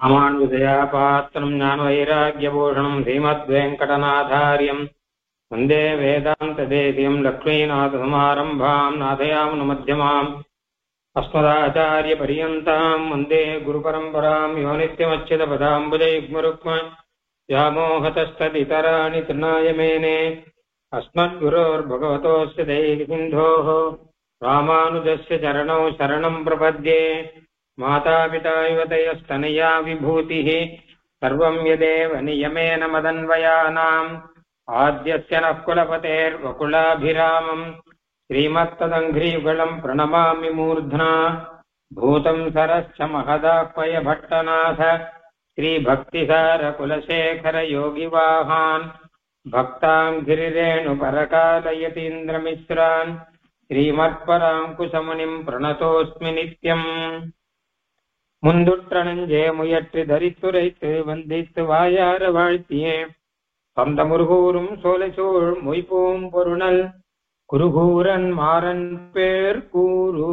அமானுஜதயாபாத்திரம் ஞானவைராக்கியபூஷணம் ஸ்ரீமத்வேங்கடநாதாரியம் வந்தே வேதாந்ததேசியம் லக்ஷ்மீநாதசமாரம்பாம் நாதயாமுனமத்தியமாம் அஸ்மதாச்சாரியபரியந்தாம் வந்தே குருபரம்பராம் யோ நித்யமच्युतपदाम्बुजयुग्मरुक्म व्यामोहतस्तदितराणि तृणायमेने अस्मद्गुरोर्भगवतोऽस्य दैकसिन्धोः रामानुजस्य चरणौ शरणं प्रपद्ये मातापिता युवतयस्तनया विभूतिः सर्वं यदेव नियमेन मदन्वयानाम् आद्यस्य नः कुलपतेर्वकुलाभिरामम् श्रीमत्तदङ्घ्रियुगलम् प्रणमामि मूर्ध्ना भूतं सरश्च महदाह्वय भट्टनाथ श्रीभक्तिसारकुलशेखर योगिवाहान् भक्ताङ्घ्रिरेणुपरकालयतीन्द्रमिश्रान् श्रीमत्पराङ्कुशमुनिम् प्रणतोऽस्मि नित्यम् முந்துற்றனஞ்சே முயற்றி தரித்துரைத்து வந்தித்து வாயார வாழ்த்தியே சொந்த முருகூரும் சோலைசூழ் மொய்பூம் பொருணல் குருகூரன் மாறன் பேர் கூறு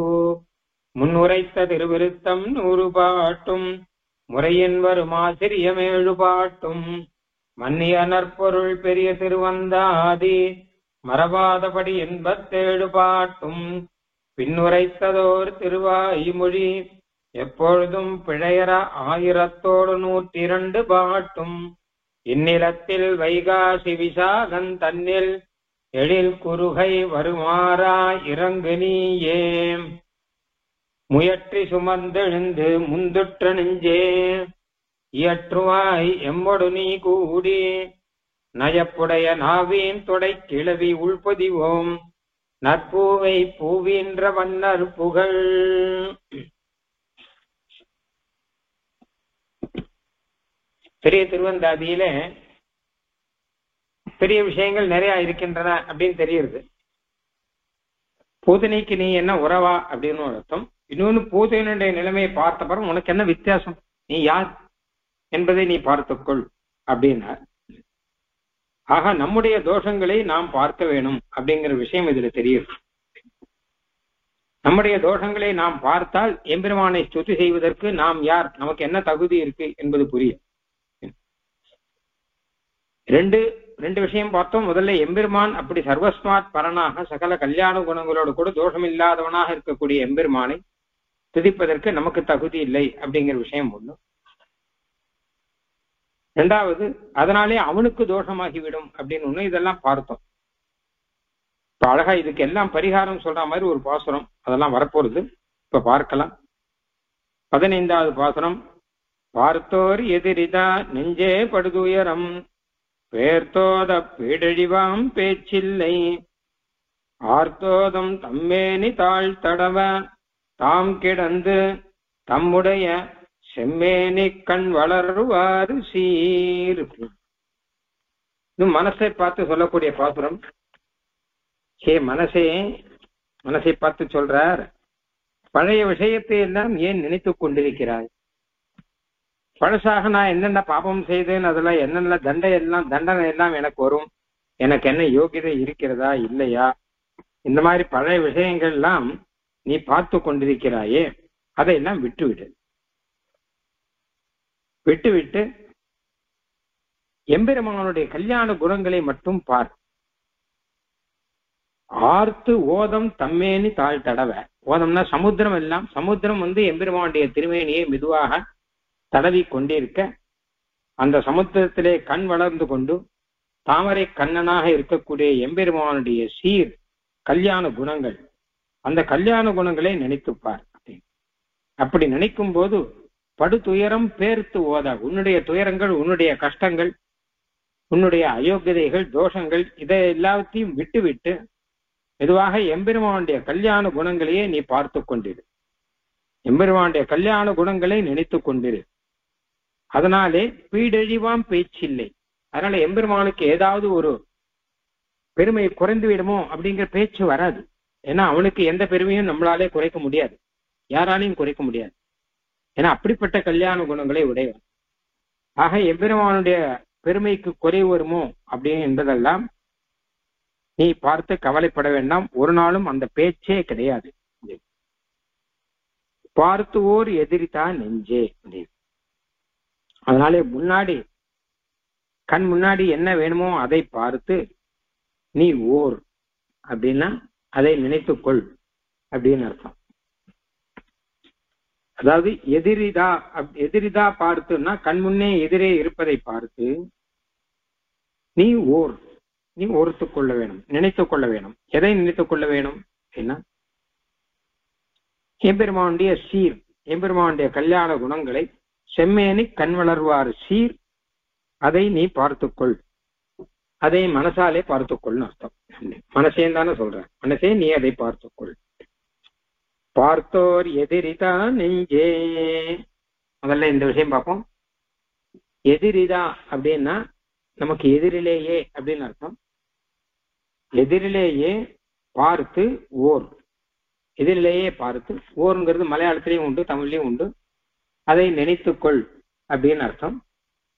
முன்னுரைத்த திருவிருத்தம் 100 பாட்டும் முறையின் வரும் ஆசிரியமேழு பாட்டும் மன்னிய நற்பொருள் பெரிய திருவந்தாதி மரபாதபடி 87 பாட்டும் பின்னுரைத்ததோர் திருவாய்மொழி எப்பொழுதும் பிழையற 1102 பாட்டும் இந்நிலத்தில் வைகாசி விசாகன் தன்னில் எழில் குறுகை வருமாறா இறங்கு நீயே முயற்றி சுமந்தெழுந்து முந்துற்ற நெஞ்சே இயற்றுவாய் எம்மொடு நீ கூடி நயப்புடைய நாவீன் தொடை கிளவி உள்பொதிவோம் நற்பூவை பூவீன்ற வண்ணர் புகழ். பெரிய திருவந்தாதியில பெரிய விஷயங்கள் நிறைய இருக்கின்றன அப்படின்னு தெரியுது. பூதனைக்கு நீ என்ன உறவா அப்படின்னு ஒரு அர்த்தம். இன்னொன்னு பூதனுடைய நிலைமையை பார்த்த பிறகு உனக்கு என்ன வித்தியாசம், நீ யார் என்பதை நீ பார்த்துக்கொள் அப்படின்னா. ஆக நம்முடைய தோஷங்களை நாம் பார்க்க வேணும் அப்படிங்கிற விஷயம் இதுல தெரியுது. நம்முடைய தோஷங்களை நாம் பார்த்தால் எம்பெருமானை ஸ்துதி செய்வதற்கு நாம் யார், நமக்கு என்ன தகுதி இருக்கு என்பது புரியும். ரெண்டு விஷயம் பார்த்தோம். முதல்ல எம்பெருமான் அப்படி சர்வஸ்மாத் பரனாக சகல கல்யாண குணங்களோடு கூட தோஷம் இல்லாதவனாக இருக்கக்கூடிய எம்பெருமானை துதிப்பதற்கு நமக்கு தகுதி இல்லை அப்படிங்கிற விஷயம் ஒண்ணு. இரண்டாவது, அதனாலே அவனுக்கு தோஷமாகிவிடும் அப்படின்னு ஒண்ணு. இதெல்லாம் பார்த்தோம். இப்ப அழகா இதுக்கு எல்லாம் பரிகாரம் சொல்ற மாதிரி ஒரு பாசுரம் அதெல்லாம் வரப்போறது, இப்ப பார்க்கலாம். 15வது பாசுரம். பார்த்தோர் எதிரிதா நெஞ்சே படுதுயரம் பேர்த்தோத பீடழிவாம் பேச்சில்லை ஆர்த்தோதம் தம்மேனி தாழ் தடவ தாம் கிடந்து தம்முடைய செம்மேனி கண் வளருவாறு சீர். இது மனசை பார்த்து சொல்லக்கூடிய பாசுரம். மனசை பார்த்து சொல்றார், பழைய விஷயத்தை எல்லாம் ஏன் நினைத்து கொண்டிருக்கிறாய்? பழசாக நான் என்னென்ன பாபம் செய்தேன், அதெல்லாம் என்னென்ன தண்டனை எல்லாம் எனக்கு வரும், எனக்கு என்ன யோகியதை இருக்கிறதா இல்லையா, இந்த மாதிரி பழைய விஷயங்கள் எல்லாம் நீ பார்த்து கொண்டிருக்கிறாயே, அதையெல்லாம் விட்டுவிட்டு எம்பெருமானுடைய கல்யாண குணங்களை மட்டும் பார். ஆர்த்து ஓதம் தம்மேனி தாழ் தடவ. ஓதம்னா சமுத்திரம் எல்லாம். சமுத்திரம் எம்பெருமானுடைய திருமேனியை மெதுவாக தடவி கொண்டிருக்க, அந்த சமுத்திரத்திலே கண் வளர்ந்து கொண்டு தாமரை கண்ணனாக இருக்கக்கூடிய எம்பெருமானுடைய சீர் கல்யாண குணங்கள், அந்த கல்யாண குணங்களை நினைத்துப்பார். அப்படி நினைக்கும் போது படு துயரம் பேர்த்து ஓத, உன்னுடைய துயரங்கள், உன்னுடைய கஷ்டங்கள், உன்னுடைய அயோக்கியதைகள், தோஷங்கள், இதை எல்லாத்தையும் விட்டு மெதுவாக எம்பெருமானுடைய கல்யாண குணங்களையே நீ பார்த்து கொண்டிரு. எம்பெருமானுடைய கல்யாண குணங்களை நினைத்து கொண்டிரு. அதனாலே பீடழிவாம் பேச்சில்லை. அதனால எம்பெருமானுக்கு ஏதாவது ஒரு பெருமை குறைந்து விடுமோ அப்படிங்கிற பேச்சு வராது. ஏன்னா அவனுக்கு எந்த பெருமையும் நம்மளாலே குறைக்க முடியாது, யாராலையும் குறைக்க முடியாது. ஏன்னா அப்படிப்பட்ட கல்யாண குணங்களை உடையவன். ஆக எம்பெருமானுடைய பெருமைக்கு குறைவு வருமோ அப்படின்னு என்பதெல்லாம் நீ பார்த்து கவலைப்பட வேண்டாம். ஒரு நாளும் அந்த பேச்சே கிடையாது. பார்த்துவோர் எதிரிதான் நெஞ்சே. அதனாலே முன்னாடி கண் முன்னாடி என்ன வேணுமோ அதை பார்த்து நீ ஓர் அப்படின்னா அதை நினைத்துக்கொள் அப்படின்னு அர்த்தம். அதாவது எதிரிதா பார்த்துன்னா கண் முன்னே எதிரே இருப்பதை பார்த்து நீ ஓர்த்து கொள்ள வேணும், நினைத்துக் கொள்ள வேணும். எதை நினைத்துக் கொள்ள வேணும் என்ன? எம்பெருமானுடைய சீர், எம்பெருமானுடைய கல்யாண குணங்களை செம்மேனி கண் வளர்வார் சீர், அதை நீ பார்த்துக்கொள், அதை மனசாலே பார்த்துக்கொள்னு அர்த்தம். மனசேன்னு தானே சொல்றேன், மனசே நீ அதை பார்த்துக்கொள். பார்த்தோர் எதிரிதா நெஞ்சே. முதல்ல இந்த விஷயம் பார்ப்போம். எதிரிதா அப்படின்னா நமக்கு எதிரிலேயே அப்படின்னு அர்த்தம். எதிரிலேயே பார்த்து ஓர், எதிரிலேயே பார்த்து ஓருங்கிறது மலையாளத்திலையும் உண்டு, தமிழ்லையும் உண்டு. அதை நினைத்துக்கொள் அப்படின்னு அர்த்தம்.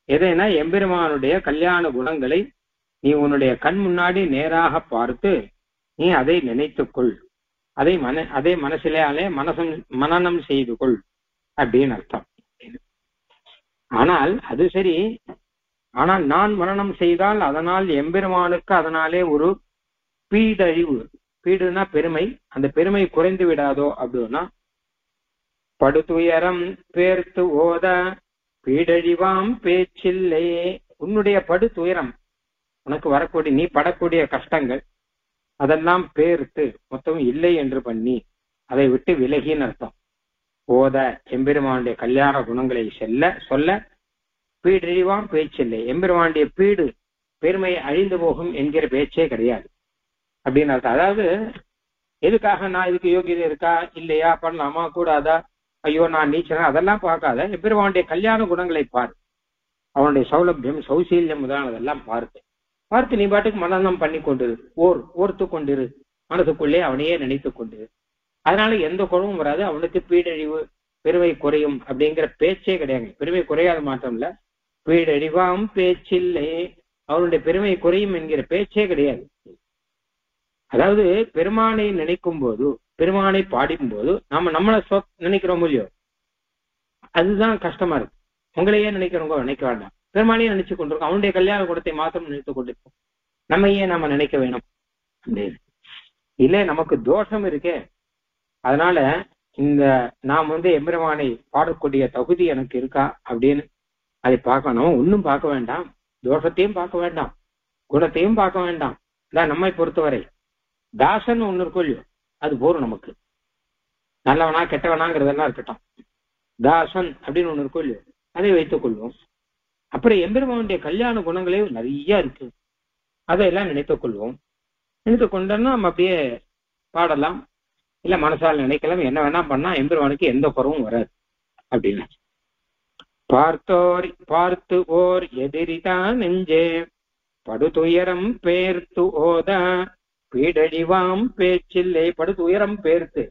எதைனா எம்பெருமானுடைய கல்யாண குணங்களை நீ உன்னுடைய கண் முன்னாடி நேராக பார்த்து நீ அதை நினைத்துக்கொள், அதை மனசிலே மனனம் செய்து கொள் அப்படின்னு அர்த்தம். ஆனால் அது சரி, ஆனால் நான் மனனம் செய்தால் அதனால் எம்பெருமானுக்கு அதனாலே ஒரு பீடழிவு, பீடுனா பெருமை, அந்த பெருமை குறைந்து விடாதோ அப்படின்னா படுதுயரம் பேர்த்து ஓத பீடழிவாம் பேச்சில்லை. உன்னுடைய படுதுயரம், உனக்கு வரக்கூடிய நீ படக்கூடிய கஷ்டங்கள் அதெல்லாம் பேர்த்து மொத்தம் இல்லை என்று பண்ணி அதை விட்டு விலகின்னு அர்த்தம். ஓத எம்பெருமானுடைய கல்யாண குணங்களை சொல்ல பீடழிவாம் பேச்சில்லை. எம்பெருமானுடைய பீடு பெருமை அழிந்து போகும் என்கிற பேச்சே கிடையாது அப்படின்னு அர்த்தம். அதாவது எதுக்காக நான் இதுக்கு யோகியதை இருக்கா இல்லையா, பண்ணலாமா கூடாதா, ஐயோ நான் நீச்சல், அதெல்லாம் பார்க்காத. எம்பெருமானுடைய கல்யாண குணங்களை பார், அவனுடைய சௌலபியம் சௌசீல்யம் முதலானதெல்லாம் பார்த்து நீ பாட்டுக்கு மனநம் பண்ணி கொண்டிரு, ஓர்த்து கொண்டிரு, மனசுக்குள்ளே அவனையே நினைத்து கொண்டிரு. அதனால எந்த குழவும் வராது, அவனுக்கு பீடழிவு பெருமை குறையும் அப்படிங்கிற பேச்சே கிடையாது. பெருமை குறையாத மாற்றம் இல்ல, பீடழிவாம் பேச்சில்லை, அவனுடைய பெருமை குறையும் என்கிற பேச்சே கிடையாது. அதாவது பெருமானை நினைக்கும் போது, பெருமானை பாடிக்கும் போது நாம நம்மளை நினைக்கிறோம் இல்லையோ, அதுதான் கஷ்டமா இருக்கு. உங்களையே நினைக்கிறவங்க நினைக்க வேண்டாம், பெருமானையே நினைச்சு கொண்டிருக்கோம். அவனுடைய கல்யாண குணத்தை மாத்திரம் நினைத்துக் கொண்டிருக்கோம். நம்மையே நாம நினைக்க வேணும் அப்படின்னு இல்ல, நமக்கு தோஷம் இருக்கே. அதனால இந்த நாம் எம்பெருமானை பாடக்கூடிய தகுதி எனக்கு இருக்கா அப்படின்னு அதை பார்க்கணும். ஒன்னும் பார்க்க வேண்டாம், தோஷத்தையும் பார்க்க வேண்டாம், குணத்தையும் பார்க்க வேண்டாம். இதான் நம்மை பொறுத்தவரை தாசன் ஒண்ணு இருக்கும் இல்லையோ, அது போரும் நமக்கு. நல்லவனா கெட்டவனாங்கிறதெல்லாம் இருக்கட்டும், தாசன் அப்படின்னு ஒண்ணு இருக்கும் இல்லையோ, அதை வைத்துக் கொள்வோம். அப்புறம் எம்பெருமானுடைய கல்யாண குணங்களே நிறைய இருக்கு, அதையெல்லாம் நினைத்துக் கொள்வோம். நினைத்துக் கொண்டோம்னா நம்ம அப்படியே பாடலாம், இல்ல மனசால் நினைக்கலாம், என்ன வேணா பண்ணா எம்பெருமானுக்கு எந்த குறவும் வராது அப்படின்னு. பார்த்து ஓர் எதிரிதான் நெஞ்சே படுதுயரம் பேர்த்து ஓத பீடழிவாம் பேச்சில்லை. படுதுயரம் பேர்த்து,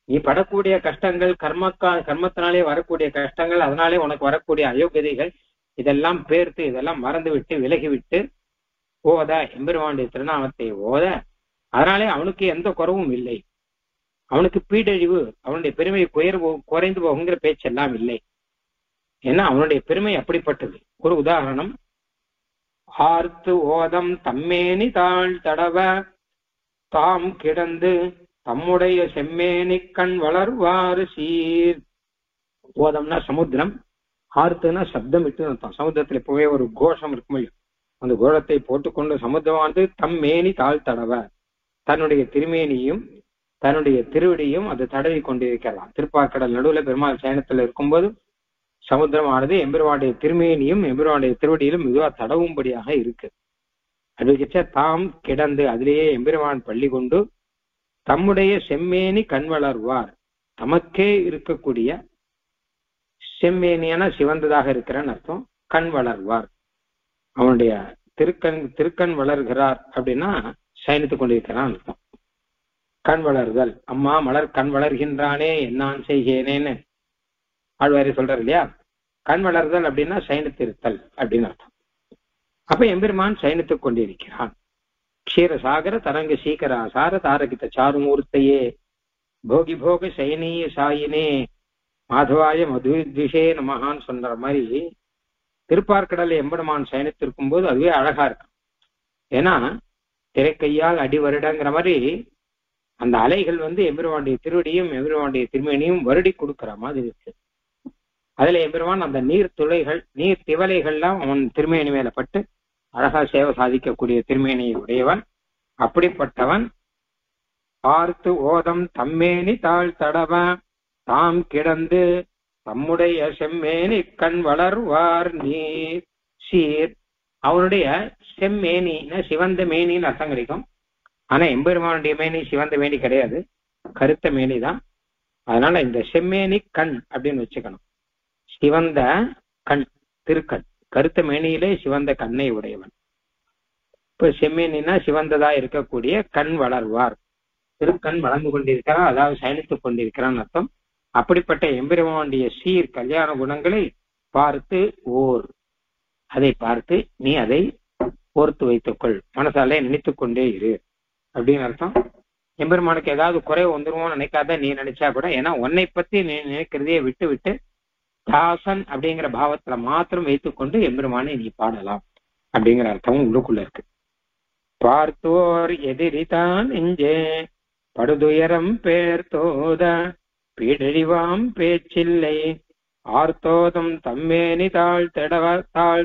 நீ படக்கூடிய கஷ்டங்கள், கர்மத்தினாலே வரக்கூடிய கஷ்டங்கள், அதனாலே உனக்கு வரக்கூடிய அயோக்கியதைகள், இதெல்லாம் பேர்த்து, இதெல்லாம் மறந்து விட்டு விலகிவிட்டு ஓத எம்பெருமானுடைய திருநாமத்தை ஓத, அதனாலே அவனுக்கு எந்த குறவும் இல்லை, அவனுக்கு பீடழிவு, அவனுடைய பெருமை குறைந்து போகுங்கிற பேச்செல்லாம் இல்லை. ஏன்னா அவனுடைய பெருமை அப்படிப்பட்டது. ஒரு உதாரணம், ஆர்த்து ஓதம் தம்மேனி தாழ் தடவ தாம் கிடந்து தம்முடைய செம்மேனி கண் வளர்வாறு சீர். ஓதம்னா சமுத்திரம், ஆர்த்துனா சப்தம் விட்டு அர்த்தம். சமுத்திரத்துல எப்பவே ஒரு கோஷம் இருக்கும், அந்த கோஷத்தை போட்டுக்கொண்டு சமுத்திரமானது தம்மேனி தாழ் தடவ, தன்னுடைய திருமேனியும் தன்னுடைய திருவடியும் அதை தடவி கொண்டிருக்கலாம். திருப்பாக்கடல் நடுவுல பெருமாள் சயனத்துல இருக்கும்போது சமுத்திரமானது எம்பெருமானுடைய திருமேனியும் எம்பெருமானுடைய திருவடியிலும் மெதுவா தடவும்படியாக இருக்கு. அதுக்கிட்ட தாம் கிடந்து அதிலேயே எம்பெருமான் பள்ளி கொண்டு தம்முடைய செம்மேனி கண் வளர்வார், தமக்கே இருக்கக்கூடிய செம்மேனியான சிவந்ததாக இருக்கிறன்னு அர்த்தம். கண் வளர்வார், அவனுடைய திருக்கண் வளர்கிறார் அப்படின்னா சயனித்துக் கொண்டிருக்கிறான் அர்த்தம். கண் வளர்தல், அம்மா மலர் கண் வளர்கின்றானே என்னான் செய்கேனேன்னு ஆழ்வாரி சொல்றாரு இல்லையா. கண் வளர்தல் அப்படின்னா சயனித்திருத்தல் அப்படின்னு அர்த்தம். அப்ப எம்பெருமான் சயனித்துக் கொண்டிருக்கிறான். க்ஷீரசாகர தரங்க சீக்கராசார தாரகித்த சாருமூர்த்தையே போகி போக சயனீய சாயினே மாதவாய மதுவித்விஷே நமகான்னு சொல்ற மாதிரி திருப்பார்கடலை எம்பெருமான் சயனித்திருக்கும் போது அதுவே அழகா இருக்கும். ஏன்னா திரைக்கையால் அடி வருடங்கிற மாதிரி அந்த அலைகள் எம்பெருமானுடைய திருவடியும் எம்பெருமானுடைய திருமேனியும் வருடி கொடுக்கிற மாதிரி இருக்கு. அதுல எம்பெருமான் அந்த நீர் துளைகள் நீர் திவலைகள்லாம் அவன் திருமேனி மேல பட்டு அழகா சேவை சாதிக்கக்கூடிய திருமேனியை உடையவன். அப்படிப்பட்டவன் பார்த்து ஓதம் தம்மேனி தாழ் தடவ தாம் கிடந்து தம்முடைய செம்மேனி கண் வளர்வார் நீர் சீர். அவனுடைய செம்மேனி சிவந்த மேனின்னு அர்த்தம் கிடைக்கும். ஆனா எம்பெருமானுடைய மேனி சிவந்த மேனி கிடையாது, கருத்த மேனி தான். அதனால இந்த செம்மேனி கண் அப்படின்னு வச்சுக்கணும். சிவந்த கண் திருக்கண், கருத்த மேனியிலே சிவந்த கண்ணை உடையவன். இப்ப செம்மேனினா சிவந்ததா இருக்கக்கூடிய கண் வளர்வார், திருக்கண் வளர்ந்து கொண்டிருக்கிறான், அதாவது சயனித்துக் கொண்டிருக்கிறான் அர்த்தம். அப்படிப்பட்ட எம்பெருமானுடைய சீர் கல்யாண குணங்களை பார்த்து ஓர், அதை பார்த்து நீ அதை ஓர்த்து வைத்துக்கொள், மனசாலே நினைத்துக் கொண்டே இரு அப்படின்னு அர்த்தம். எம்பெருமானுக்கு ஏதாவது குறை வந்துருவோம்னு நினைக்காத நீ நினைச்சா கூட, ஏன்னா உன்னை பத்தி நீ நினைக்கிறதையே விட்டு விட்டு தாசன் அப்படிங்கிற பாவத்துல மாத்திரம் வைத்துக்கொண்டு எம்பெருமானை நீ பாடலாம் அப்படிங்கிற அர்த்தமும் உள்ளுக்குள்ள இருக்கு. பார்த்தோர் எதிரிதான் நெஞ்சே படுதுயரம் பேர் தோத பீடழிவாம் பேச்சில்லை ஆர்த்தோதம் தம்மேனி தாழ்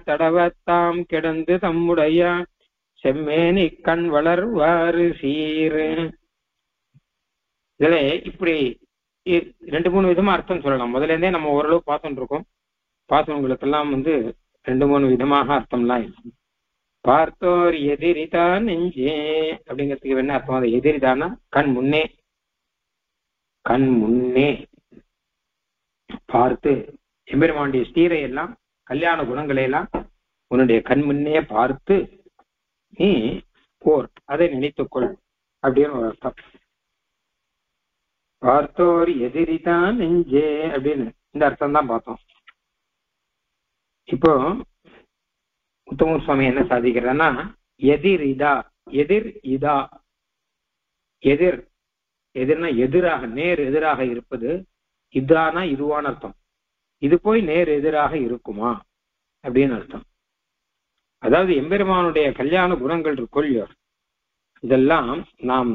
தடவத்தாம் கிடந்து தம்முடைய செம்மேனி கண் வளர்வாறு சீரு. இதுல இப்படி 2-3 விதமா அர்த்தம் சொல்லலாம். முதல்ல இருந்தே நம்ம ஓரளவு பார்த்துட்டு இருக்கோம். பார்த்தவங்களுக்கெல்லாம் 2-3 விதமாக அர்த்தம்லாம் இல்லை. பார்த்தோர் எதிரிதான் நெஞ்சே அப்படிங்கிறதுக்கு என்ன அர்த்தம்? அது எதிரிதானா கண் முன்னே, கண் முன்னே பார்த்து எம்பெருமானுடைய ஸ்ரீரை எல்லாம் கல்யாண குணங்களை எல்லாம் உன்னுடைய கண் முன்னே பார்த்து நீ போர், அதை நினைத்துக்கொள் அப்படின்னு ஒரு அர்த்தம். பார்த்தோர் எதிரிதான் நெஞ்சே அப்படின்னு இந்த அர்த்தம் தான் பார்த்தோம். இப்போ உத்தம சுவாமி என்ன சாதிக்கிறன்னா, எதிர் இதா, எதிர் இதா, எதிர் எதிர்னா எதிராக, நேர் எதிராக இருப்பது, இதானா இதுவான அர்த்தம். இது போய் நேர் எதிராக இருக்குமா அப்படின்னு அர்த்தம். அதாவது எம்பெருமானுடைய கல்யாண குணங்கள் இருக்கொள்ளியோ, இதெல்லாம் நாம்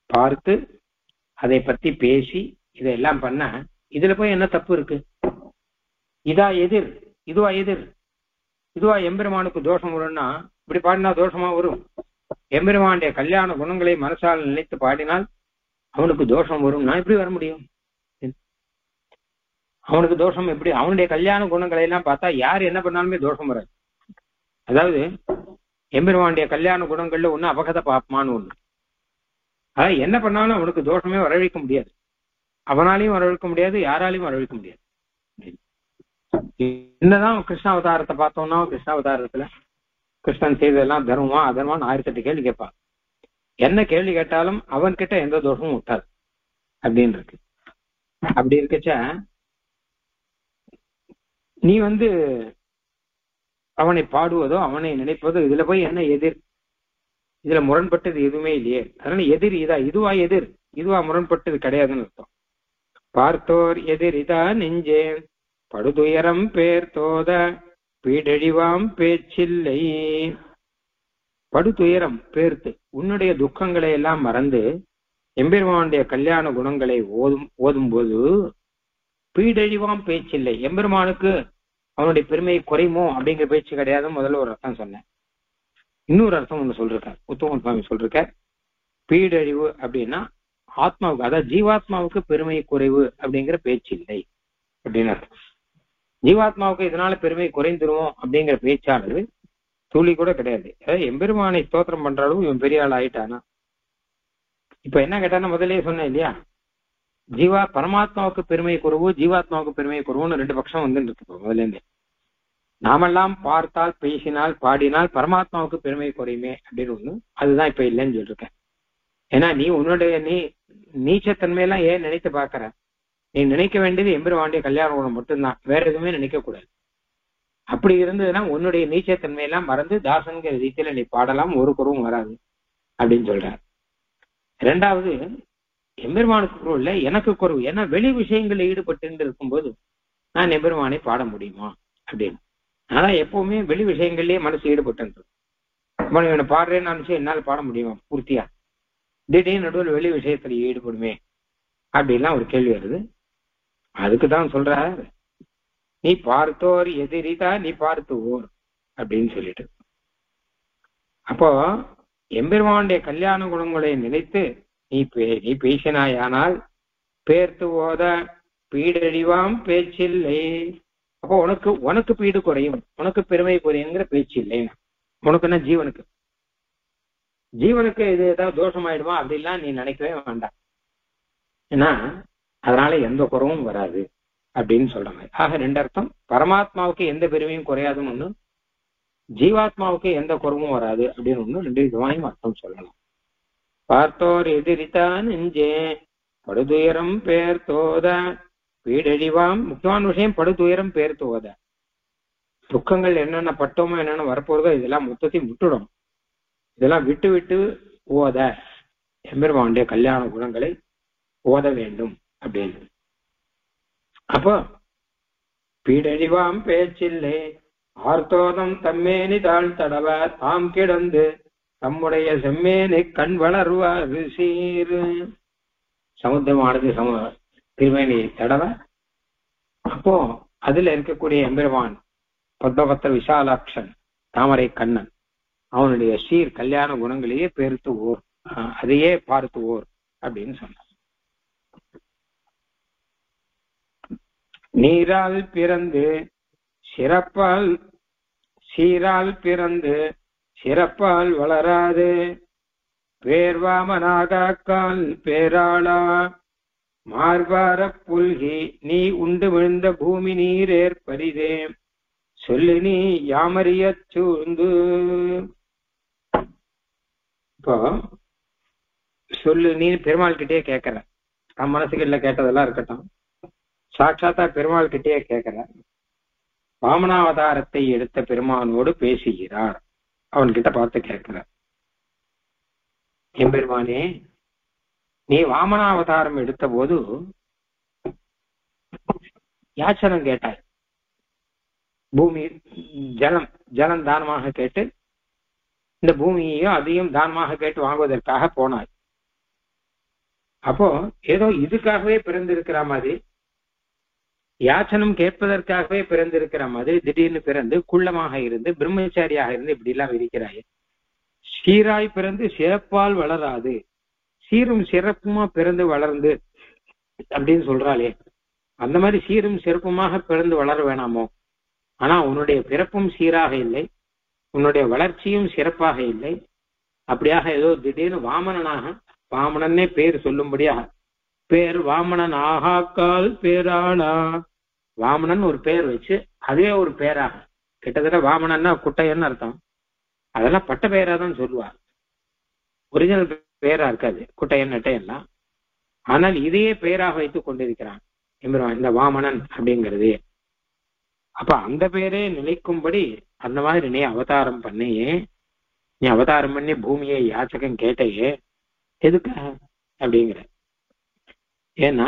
பார்த்து அதை பத்தி பேசி இதெல்லாம் பண்ண இதுல போய் என்ன தப்பு இருக்கு? இதா எதிர், இதுவா எதிர், இதுவா எம்பெருமானுக்கு தோஷம் வரும்னா இப்படி பாடினா தோஷமா வரும்? எம்பெருமானுடைய கல்யாண குணங்களை மனசால் நினைத்து பாடினால் அவனுக்கு தோஷம் வரும்னா எப்படி வர முடியும்? அவனுக்கு தோஷம் எப்படி? அவனுடைய கல்யாண குணங்களை எல்லாம் பார்த்தா யார் என்ன பண்ணாலுமே தோஷம் வராது. அதாவது எம்பெருமானுடைய கல்யாண குணங்கள்ல ஒண்ணு அபகத பாப்பமானு ஒண்ணு. அதாவது என்ன பண்ணாலும் அவனுக்கு தோஷமே வரவழைக்க முடியாது, அவனாலையும் வரவழைக்க முடியாது, யாராலையும் வரவழைக்க முடியாது. என்னதான் கிருஷ்ணாவதாரத்தை பார்த்தோம்னா, கிருஷ்ணாவதாரத்துல கிருஷ்ணன் செய்ததெல்லாம் தர்மமா அதர்மான்னு 1008 கேள்வி கேட்பான். என்ன கேள்வி கேட்டாலும் அவன்கிட்ட எந்த தோஷமும் விட்டாது அப்படின்னு இருக்கு. அப்படி இருக்கச்ச நீ அவனை பாடுவதோ அவனை நினைப்பதோ இதுல போய் என்ன எதிர்? இதுல முரண்பட்டது எதுவுமே இல்லையே. அதனால எதிர் இதா, இதுவா எதிர், இதுவா முரண்பட்டது கிடையாதுன்னு அர்த்தம். பார்த்தோர் எதிர் இதா நெஞ்சே படுதுயரம் பேர் தோத பீடழிவாம் பேச்சில்லை. படுதுயரம் பேர்த்து உன்னுடைய துக்கங்களை எல்லாம் மறந்து எம்பெருமானுடைய கல்யாண குணங்களை ஓதும் போது பீடழிவாம் பேச்சில்லை, எம்பெருமானுக்கு அவனுடைய பெருமையை குறையுமோ அப்படிங்கிற பேச்சு கிடையாது. முதல்ல ஒரு அர்த்தம் சொன்னேன். இன்னொரு அர்த்தம் ஒண்ணு சொல்றார் உத்தம சுவாமி சொல்றார். பீடழிவு அப்படின்னா ஆத்மாவுக்கு, அதாவது ஜீவாத்மாவுக்கு பெருமை குறைவு அப்படிங்கிற பேச்சு இல்லை அப்படின்னு அர்த்தம். ஜீவாத்மாவுக்கு இதனால பெருமை குறைந்துருவோம் அப்படிங்கிற பேச்சானது துளி கூட கிடையாது. அதாவது எம்பெருமானை ஸ்தோத்திரம் பண்ற அளவு இவன் பெரிய ஆள் ஆயிட்டானா. இப்ப என்ன கேட்டானா, முதலே சொன்னேன் இல்லையா, பரமாத்மாவுக்கு பெருமை குறைவு, ஜீவாத்மாவுக்கு பெருமை குறைவுன்னு 2 பட்சம் இருக்கு முதல்ல இருந்தே. நாமெல்லாம் பார்த்தால் பேசினால் பாடினால் பரமாத்மாவுக்கு பெருமை குறையுமே அப்படின்னு ஒண்ணு, அதுதான் இப்ப இல்லைன்னு சொல்லிருக்கேன். ஏன்னா நீ உன்னுடைய நீச்சத்தன்மையெல்லாம் ஏன் நினைத்து பாக்குற? நீ நினைக்க வேண்டியது எம்பெருமானுடைய கல்யாண குணம் மட்டும்தான், வேற எதுவுமே நினைக்க கூடாது. அப்படி இருந்ததுன்னா உன்னுடைய நீச்சத்தன்மையெல்லாம் மறந்து தாசன்கிற ரீதியில நீ பாடலாம், ஒரு குறவும் வராது அப்படின்னு சொல்றார். 2வது, எம்பெருமானுக்கு குறவு இல்லை, எனக்கு குறவு. ஏன்னா வெளி விஷயங்களில் ஈடுபட்டு இருக்கும்போது நான் எம்பெருமானை பாட முடியுமா அப்படின்னு. ஆனா எப்பவுமே வெளி விஷயங்கள்லயே மனசு ஈடுபட்டு இவனை பாடுறேன்னு நினைச்சு என்னால் பாட முடியுமா பூர்த்தியா? திடீர்னு நடுவில் வெளி விஷயத்துல ஈடுபடுமே அப்படின்லாம் ஒரு கேள்வி வருது. அதுக்குதான் சொல்ற, நீ பார்த்தோர் எதிரிதான் நீ பார்த்து ஓர் அப்படின்னு சொல்லிட்டு. அப்போ எம்பெருமானுடைய கல்யாண குணங்களை நினைத்து நீ பேசினாயானால் பேர்த்து ஓத பீடழிவாம் பேச்சில்லை. அப்போ உனக்கு பீடு குறையும், உனக்கு பெருமை குறையுங்கிற பேச்சு இல்லை. உனக்குன்னா ஜீவனுக்கு இது ஏதாவது தோஷமாயிடுமா அப்படிலாம் நீ நினைக்கவே வேண்டாம். ஏன்னா அதனால எந்த குறவும் வராது அப்படின்னு சொல்றாங்க. ஆக ரெண்டு அர்த்தம், பரமாத்மாவுக்கு எந்த பெருமையும் குறையாதுன்னு ஒண்ணு, ஜீவாத்மாவுக்கு எந்த குறவும் வராது அப்படின்னு ஒண்ணு, ரெண்டு விதமாயும் அர்த்தம் சொல்லலாம். பார்த்தோர் எதிரித்தான் நெஞ்சே படுதுயரம் பேர்த்தோத வீடழிவாம். முக்கியமான விஷயம் படுதுயரம் பேர்த்தோத. துக்கங்கள் என்னென்ன பட்டோமோ என்னென்ன வரப்போறதோ இதெல்லாம் மொத்தத்தையும் விட்டுடும். இதெல்லாம் விட்டு விட்டு ஓத எம்பெருமானுடைய கல்யாண குணங்களை ஓத வேண்டும் அப்படின்னு. அப்போ பீடழிவாம் பேச்சில்லை ஆர்த்தோதம் தம்மேனி தாழ் தடவ தாம் கிடந்து தம்முடைய செம்மேனை கண் வளர்வாரு சீரு. சமுத்திரமானது திருமேனியை தடவ, அப்போ அதுல இருக்கக்கூடிய எம்பெருமான் பத்மபத்திர விஷாலாட்சன் தாமரை கண்ணன் அவனுடைய சீர் கல்யாண குணங்களையே பேர்த்து ஓர், அதையே பார்த்து ஓர் அப்படின்னு சொன்னார். நீரால் பிறந்து சிறப்பால் சீரால் பிறந்து சிறப்பால் வளராது பேர்வாமனாகால் பேராளா மார்பார புல்கி நீ உண்டு விழுந்த பூமி நீரேற்பரிதே சொல்லு நீ யாமறிய சூழ்ந்து. இப்போ சொல்லு நீ பெருமாள் கிட்டே கேட்கற, தம் மனசுக்குள்ள கேட்டதெல்லாம் இருக்கட்டும், சாட்சாத்தா பெருமாள் கிட்டே கேட்கற. வாமனாவதாரத்தை எடுத்த பெருமானோடு பேசுகிறார், அவன்கிட்ட பார்த்து கேட்கிறார், எம்பெருமானே நீ வாமனாவதாரம் எடுத்த போது யாச்சனம் கேட்டாய், பூமி ஜலம் தானமாக கேட்டு இந்த பூமியையும் அதையும் தானமாக கேட்டு வாங்குவதற்காக போனாய். அப்போ ஏதோ இதுக்காகவே பிறந்திருக்கிற மாதிரி, யாச்சனம் கேட்பதற்காகவே பிறந்திருக்கிற மாதிரி திடீர்னு பிறந்து குள்ளமாக இருந்து பிரம்மச்சாரியாக இருந்து இப்படி எல்லாம் இருக்கிறாய். சீராய் பிறந்து சிறப்பால் வளராது, சீரும் சிறப்புமா பிறந்து வளர்ந்து அப்படின்னு சொல்றாளே, அந்த மாதிரி சீரும் சிறப்புமாக பிறந்து வளர வேணாமோ? ஆனா உன்னுடைய பிறப்பும் சீராக இல்லை, உன்னுடைய வளர்ச்சியும் சிறப்பாக இல்லை. அப்படியாக ஏதோ திடீர்னு வாமனனாக, வாமனன்னே பேர் சொல்லும்படியாக, பேர் வாமனன் ஆகாக்கால் பேராளா, வாமனன் ஒரு பேர் வச்சு அதே ஒரு பேராக, கிட்டத்தட்ட வாமனன்னா குட்டையன்னு அர்த்தம், அதெல்லாம் பட்ட பெயரா தான் சொல்லுவார், ஒரிஜினல் பெயரா இருக்காது குட்டையன் நெட்டையெல்லாம். ஆனால் இதையே பெயராக வைத்துக் கொண்டிருக்கிறான் இந்த வாமனன் அப்படிங்கிறது. அப்ப அந்த பேரே நிலைக்கும்படி அந்த மாதிரி நீ அவதாரம் பண்ணியே, நீ அவதாரம் பண்ணி பூமியை யாச்சகம் கேட்டையே எதுக்காக அப்படிங்கிற. ஏன்னா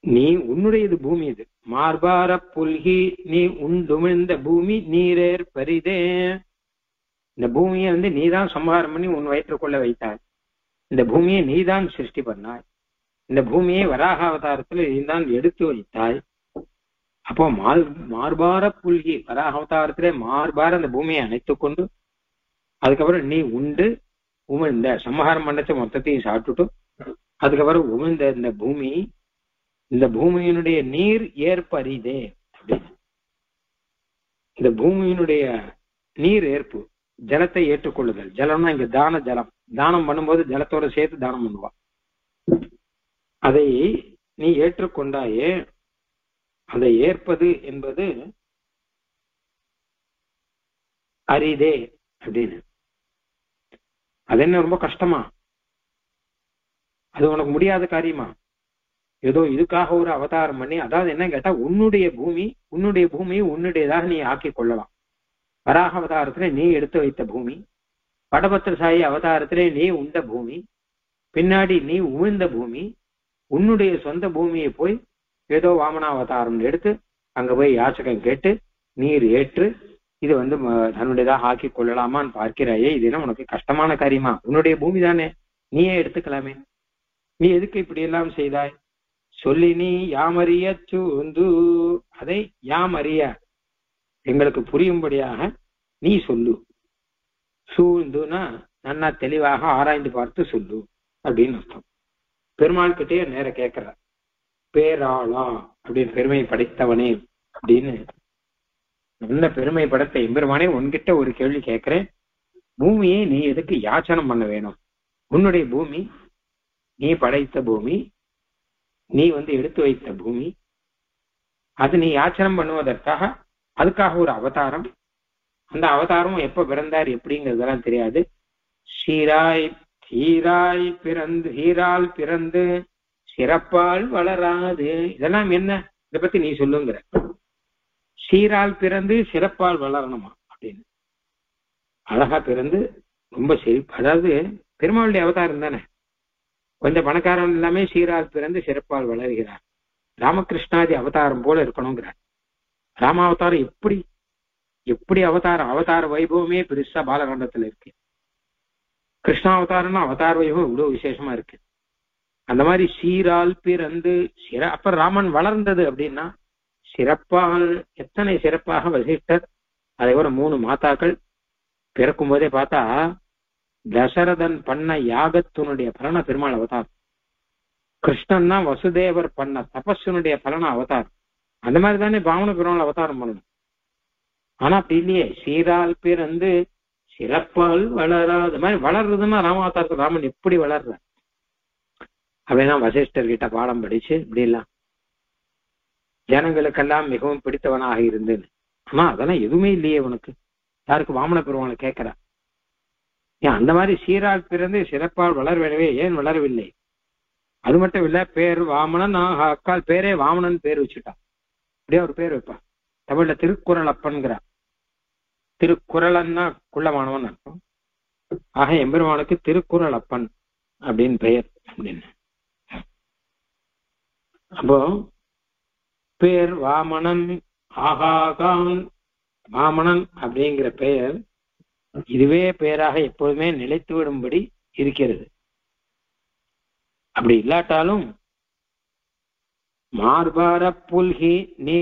நீ உன்னுடையது பூமி, இது மார்பார புல்கி நீ உண்டுமிழ்ந்த பூமி நீரேர் பரிதே. இந்த பூமியை நீதான் சம்ஹாரம் பண்ணி உன் வயிற்றுக்குள்ள வைத்தாய், இந்த பூமியை நீதான் சிருஷ்டி பண்ணாய், இந்த பூமியை வராக அவதாரத்துல நீதான் எடுத்து வைத்தாய். அப்போ மார்பார புல்கி வராக அவதாரத்திலே மார்பார அந்த பூமியை அணைத்துக் கொண்டு அதுக்கப்புறம் நீ உண்டு உமிழ்ந்த சம்ஹாரம் பண்ணச்ச மொத்தத்தையும் சாப்பிட்டுட்டு அதுக்கப்புறம் உமிழ்ந்த இந்த பூமி, இந்த பூமியினுடைய நீர் ஏற்பரிதே அப்படின்னு. இந்த பூமியினுடைய நீர் ஏற்பு, ஜலத்தை ஏற்றுக்கொள்ளுதல். ஜலம்னா இங்க தான ஜலம், தானம் பண்ணும்போது ஜலத்தோட சேர்த்து தானம் பண்ணுவா. அதை நீ ஏற்றுக்கொண்டாயே, அதை ஏற்பது என்பது அரிதே அப்படின்னு. அது என்ன ரொம்ப கஷ்டமா? அது உனக்கு முடியாத காரியமா? ஏதோ இதுக்காக ஒரு அவதாரம் பண்ணி, அதாவது என்ன கேட்டா உன்னுடைய பூமியை உன்னுடையதாக நீ ஆக்கி கொள்ளலாம். வராக அவதாரத்திலே நீ எடுத்து வைத்த பூமி, படபத்திரசாயி அவதாரத்திலே நீ உண்ட பூமி, பின்னாடி நீ உமிழ்ந்த பூமி, உன்னுடைய சொந்த பூமியை போய் ஏதோ வாமனாவதாரம் எடுத்து அங்க போய் யாச்சகம் கேட்டு நீர் ஏற்று இது வந்து தன்னுடையதாக ஆக்கி கொள்ளலாமான்னு பார்க்கிறாயே, இது என்ன உனக்கு கஷ்டமான காரியமா? உன்னுடைய பூமி தானே, நீயே எடுத்துக்கலாமே, நீ எதுக்கு இப்படி எல்லாம் செய்தாய்? சொல்லி நீ யாமறிய சூந்து, அதை யாமறிய எங்களுக்கு புரியும்படியாக நீ சொல்லு. சூழ்ந்துனா நன்னா தெளிவாக ஆராய்ந்து பார்த்து சொல்லு அப்படின்னு அர்த்தம். பெருமாள் கிட்டே நேர கேட்கிற, பேராளா அப்படின்னு பெருமை படைத்தவனே அப்படின்னு நல்ல பெருமை படைத்த எம்பெருமானே, உன்கிட்ட ஒரு கேள்வி கேட்கிறேன். பூமியை நீ எதுக்கு யாச்சனம் பண்ண வேணும்? உன்னுடைய பூமி, நீ படைத்த பூமி, நீ வந்து எடுத்து வைத்த பூமி, அது நீ யாச்சனம் பண்ணுவதற்காக அதுக்காக ஒரு அவதாரம். அந்த அவதாரம் எப்ப பிறந்தார் எப்படிங்கிறதெல்லாம் தெரியாது. ஹீரால் பிறந்து சிறப்பால் வளராது, இதெல்லாம் என்ன, இதை பத்தி நீ சொல்லுங்கிற. சீரால் பிறந்து சிறப்பால் வளரணுமா அப்படின்னு, அழகா பிறந்து ரொம்ப செழிப்பு, அதாவது பெருமாளுடைய அவதாரம் தானே. கொஞ்சம் பணக்காரன் எல்லாமே சீரால் பிறந்து சிறப்பால் வளர்கிறார். ராமகிருஷ்ணாதி அவதாரம் போல இருக்கணுங்கிறார். ராமாவதாரம் எப்படி எப்படி அவதார வைபவமே பெருசா பாலகாண்டத்துல இருக்கு. கிருஷ்ணாவதாரம்னா அவதார வைபவம் இவ்வளவு விசேஷமா இருக்கு. அந்த மாதிரி சீரால் பிறந்து அப்புறம் ராமன் வளர்ந்தது அப்படின்னா சிறப்பால், எத்தனை சிறப்பாக வசிஷ்டர், அதை விட 3 மாதாக்கள் பிறக்கும் போதே பார்த்தா தசரதன் பண்ண யாகத்தினுடைய பலன பெருமாள் அவதாரம். கிருஷ்ணன் தான் வசுதேவர் பண்ண தபஸுனுடைய பலன அவதாரம். அந்த மாதிரி தானே பாவன பெருமாள் அவதாரம் பண்ணணும். ஆனா அப்படி இல்லையே, சீரால் பிறந்து சிறப்பால் வளராத மாதிரி வளர்றதுன்னா ராமாவதாரத்தில் ராமன் எப்படி வளர்ற அப்படின்னா வசிஷ்டர் கிட்ட பாடம் படிச்சு இப்படி எல்லாம் ஜனங்களுக்கெல்லாம் மிகவும் பிடித்தவனாக இருந்தேன். ஆனா அதெல்லாம் எதுவுமே இல்லையே உனக்கு, யாருக்கு வாமன பெருமாளை கேட்கிறா. ஏன் அந்த மாதிரி சீரால் பிறந்து சிறப்பால் வளர்வேனவே ஏன் வளரவில்லை? அது மட்டும் இல்ல, பேர் வாமனன், அக்கால் பேரே வாமனன் பேர் வச்சுட்டான். அப்படியே ஒரு பேர் வைப்பான். தமிழ்ல திருக்குறள் அப்பன்கிறா. திருக்குறளன்னா குள்ளமானவன் அர்த்தம். ஆக எம்பெருமானுக்கு திருக்குறள் அப்பன் அப்படின்னு பெயர் அப்படின்னு. அப்போ பேர் வாமனன், ஆகாகான் வாமனன் அப்படிங்கிற பெயர் இதுவே பெயராக எப்போதுமே நிலைத்து விடும்படி இருக்கிறது. அப்படி இல்லாட்டாலும் மார்பார புல்கி நீ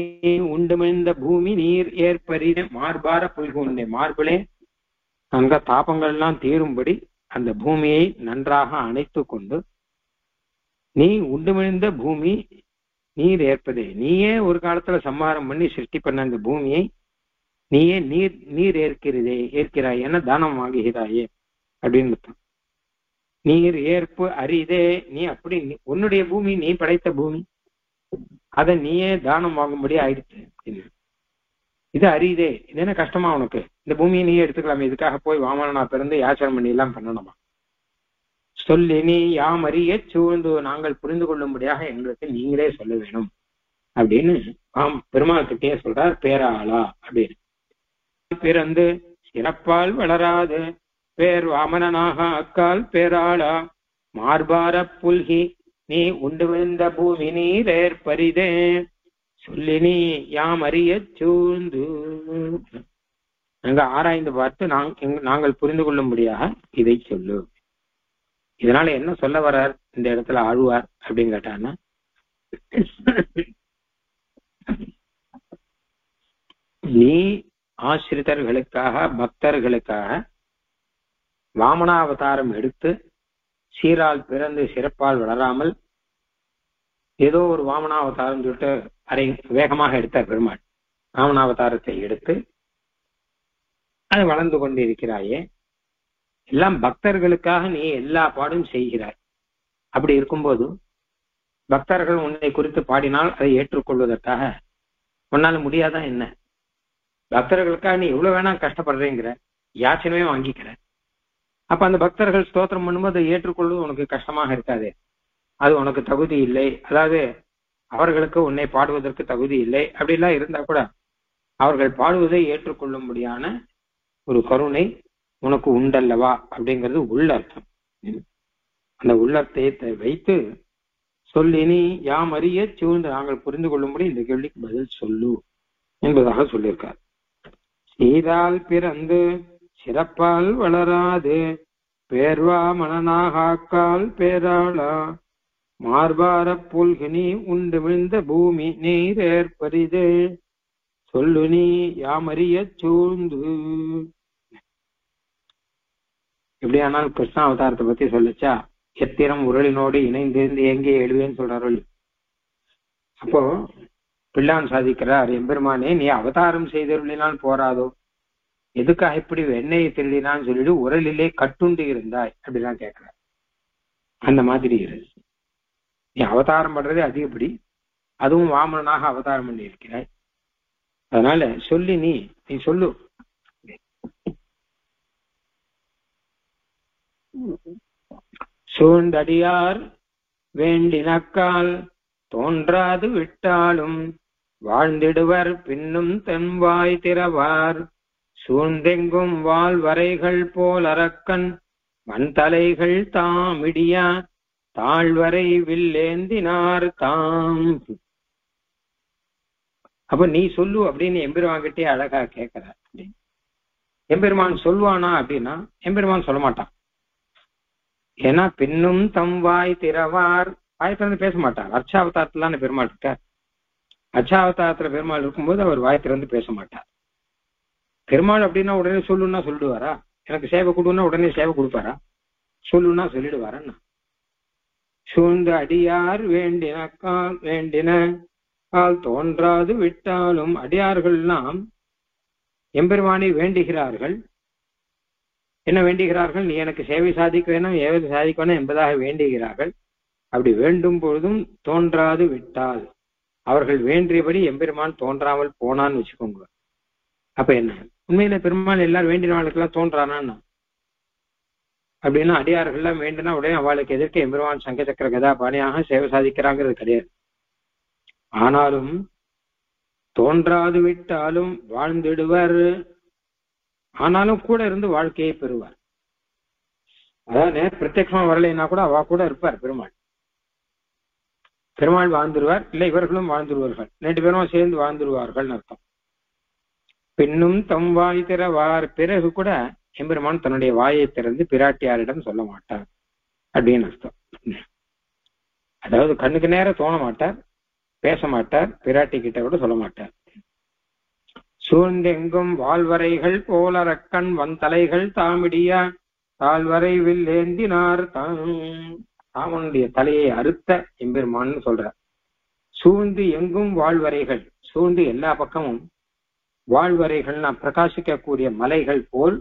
உண்டுமிழ்ந்த பூமி நீர் ஏற்பறின, மார்பார புல்கி உண்டே மார்பிலே நன்க தாபங்கள் எல்லாம் தீரும்படி அந்த பூமியை நன்றாக அணைத்து கொண்டு நீ உண்டுமிழ்ந்த பூமி நீர் ஏற்பதே, நீயே ஒரு காலத்துல சம்ஹாரம் பண்ணி சிருஷ்டி பண்ண அந்த பூமியை நீயே நீர் ஏற்கிறாய் என தானம் வாங்குகிறாயே அப்படின்னு. நீர் ஏற்பு அரிதே, நீ அப்படி உன்னுடைய பூமி, நீ படைத்த பூமி, அதை நீயே தானம் வாங்கும்படி ஆயிடுச்சு. இது அரிதே, இது என்ன கஷ்டமா உனக்கு? இந்த பூமியை நீயே எடுத்துக்கலாமே, இதுக்காக போய் வாமனா பிறந்து யாச்சனம் பண்ணி எல்லாம் பண்ணணுமா? சொல்லி நீ யாம் அறிய சூழ்ந்து நாங்கள் புரிந்து கொள்ளும்படியாக எங்களுக்கு நீங்களே சொல்ல வேணும் அப்படின்னு பெருமாள் கிட்டே சொல்றார். பேராளா அப்படின்னு. பிறந்து சிறப்பால் வளராது பேர் வாமனாக அக்கால் பேராளா மார்பார புல்கி நீ உண்டு விழுந்த பூமி நீர் ஏற்பரிதே சொல்லி நீ யாம் அறிய சூழ்ந்து, நாங்க ஆராய்ந்து பார்த்து நாங்கள் புரிந்து கொள்ளும்படியாக இதை சொல்லு. இதனால என்ன சொல்ல வர்றார் இந்த இடத்துல ஆழ்வார் அப்படின்னு கேட்டான்னா, நீ ஆசிரிதர்களுக்காக பக்தர்களுக்காக வாமனாவதாரம் எடுத்து சீரால் பிறந்து சிறப்பால் வளராமல் ஏதோ ஒரு வாமனாவதாரம் சொல்லிட்டு வேகமாக எடுத்தார் பெருமாள். வாமனாவதாரத்தை எடுத்து அது வளர்ந்து கொண்டு இருக்கிறாயே, எல்லாம் பக்தர்களுக்காக நீ எல்லா பாடும் செய்கிறாய். அப்படி இருக்கும்போது பக்தர்கள் உன்னை குறித்து பாடினால் அதை ஏற்றுக்கொள்வதற்காக உன்னால முடியாதா என்ன? பக்தர்களுக்காக நீ எவ்வளவு வேணா கஷ்டப்படுறேங்கிற, யாச்சனமே வாங்கிக்கிற. அப்ப அந்த பக்தர்கள் ஸ்தோத்திரம் பண்ணும்போது அதை ஏற்றுக்கொள்வது உனக்கு கஷ்டமாக இருக்காது. அது உனக்கு தகுதி இல்லை, அதாவது அவர்களுக்கு உன்னை பாடுவதற்கு தகுதி இல்லை அப்படிலாம் இருந்தா கூட அவர்கள் பாடுவதை ஏற்றுக்கொள்ளும்படியான ஒரு கருணை உனக்கு உண்டல்லவா அப்படிங்கிறது உள்ளர்த்தம். அந்த உள்ளர்த்தத்தை வைத்து சொல்லினி யாம் அறிய சூழ்ந்து நாங்கள் புரிந்து கொள்ளும்படி இந்த கேள்விக்கு பதில் சொல்லு என்பதாக சொல்லியிருக்கார். சீரால் பிறந்து சிறப்பால் வளராது பேர்வா மனநாகாக்கால் பேராளா மார்பார புல்கினி உண்டு விழுந்த பூமி நீர் ஏற்பரிது சொல்லு நீ யாமறிய சூழ்ந்து. எப்படியானால் கிருஷ்ண அவதாரத்தை பத்தி சொல்லிச்சா, எத்திரம் உரளினோடு இணைந்திருந்து எங்கே எழுவேன்னு சொல்றாரு. அப்போ பிள்ளான் சாதிக்கிறார், எம்பெருமானே நீ அவதாரம் செய்தருளினால் போராதோ, எதுக்காக இப்படி வெண்ணெயை திருடினான்னு சொல்லிட்டு உரலிலே கட்டுண்டு இருந்தாய் அப்படிலாம் கேட்கிறார். அந்த மாதிரி இரு, நீ அவதாரம் பண்றதே அதிகப்படி, அதுவும் வாமனாக அவதாரம் பண்ணி இருக்கிறாய். அதனால சொல்லி நீ சொல்லு. சூழ்ந்தடியார் வேண்டினக்கால் தோன்றாது விட்டாலும் வாழ்ந்திடுவர் பின்னும் தென்வாய் திறவார் சூழ்ந்தெங்கும் வாழ்வரைகள் போல் அரக்கன் வன்தலைகள் தாமிடியா தாழ்வரை வில்லேந்தினார் தாம். அப்ப நீ சொல்லு அப்படின்னு எம்பெருமான்கிட்டே அழகா கேட்கிறார். எம்பெருமான் சொல்லுவானா அப்படின்னா எம்பெருமான் சொல்ல மாட்டான். ஏன்னா பின்னும் தம் வாய் திறவார், வாய் திறந்து பேச மாட்டார். அர்ச்சாவதாரத்துல பெருமாள் இருக்கார். அர்ச்சாவதாரத்துல பெருமாள் இருக்கும்போது அவர் வாய் திறந்து பேச மாட்டார். பெருமாள் அப்படின்னா உடனே சொல்லுன்னா சொல்லிடுவாரா? எனக்கு சேவை கொடுன்னா உடனே சேவை கொடுப்பாரா? சொல்லுன்னா சொல்லிடுவாரா? சூழ்ந்த அடியார் வேண்டினக்கால் வேண்டின கால் தோன்றாது விட்டாலும் அடியார்கள்லாம் எம்பெருமானை வேண்டுகிறார்கள். என்ன வேண்டுகிறார்கள்? நீ எனக்கு சேவை சாதிக்க வேணும், ஏவது சாதிக்க வேணும் என்பதாக வேண்டுகிறார்கள். அப்படி வேண்டும் பொழுதும் தோன்றாது விட்டால், அவர்கள் வேண்டியபடி எம்பெருமான் தோன்றாமல் போனான்னு வச்சுக்கோங்க. அப்ப என்ன, உண்மையில பெருமாள் எல்லாரும் வேண்டினவாளுக்கெல்லாம் தோன்றானா? அப்படின்னா அடியார்கள்லாம் வேண்டுனா உடனே அவளுக்கு எதிர்க்க எம்பெருமான் சங்க சக்கர கதா பாணியாக சேவை சாதிக்கிறாங்கிறது கிடையாது. ஆனாலும் தோன்றாது விட்டாலும் வாழ்ந்திடுவர், ஆனாலும் கூட இருந்து வாழ்க்கையை பெறுவார். அதாவது பிரத்யட்சமா வரலைன்னா கூட அவ கூட இருப்பார் பெருமாள். பெருமாள் வாழ்ந்துருவார், இல்லை இவர்களும் வாழ்ந்துருவார்கள், 2 பேரும் சேர்ந்து வாழ்ந்துருவார்கள் அர்த்தம். பின்னும் தம் வாய் திறவார், பிறகு கூட எம்பெருமான் தன்னுடைய வாயை திறந்து பிராட்டியாரிடம் சொல்ல மாட்டார் அப்படின்னு அர்த்தம். அதாவது கண்ணுக்கு நேரம் தோண மாட்டார், பேச மாட்டார், பிராட்டி கிட்ட கூட சொல்ல மாட்டார். சூழ்ந்தெங்கும் வாழ்வரைகள் போல ரக்கன் வந்தலைகள் தாமிடியா தாழ்வரைவில் ஏந்தினார் தாமனுடைய தலையை அறுத்த எம்பெருமான்னு சொல்றார். சூழ்ந்து எங்கும் வாழ்வரைகள், சூழ்ந்து எல்லா பக்கமும் வாழ்வரைகள்னா பிரகாசிக்கக்கூடிய மலைகள் போல்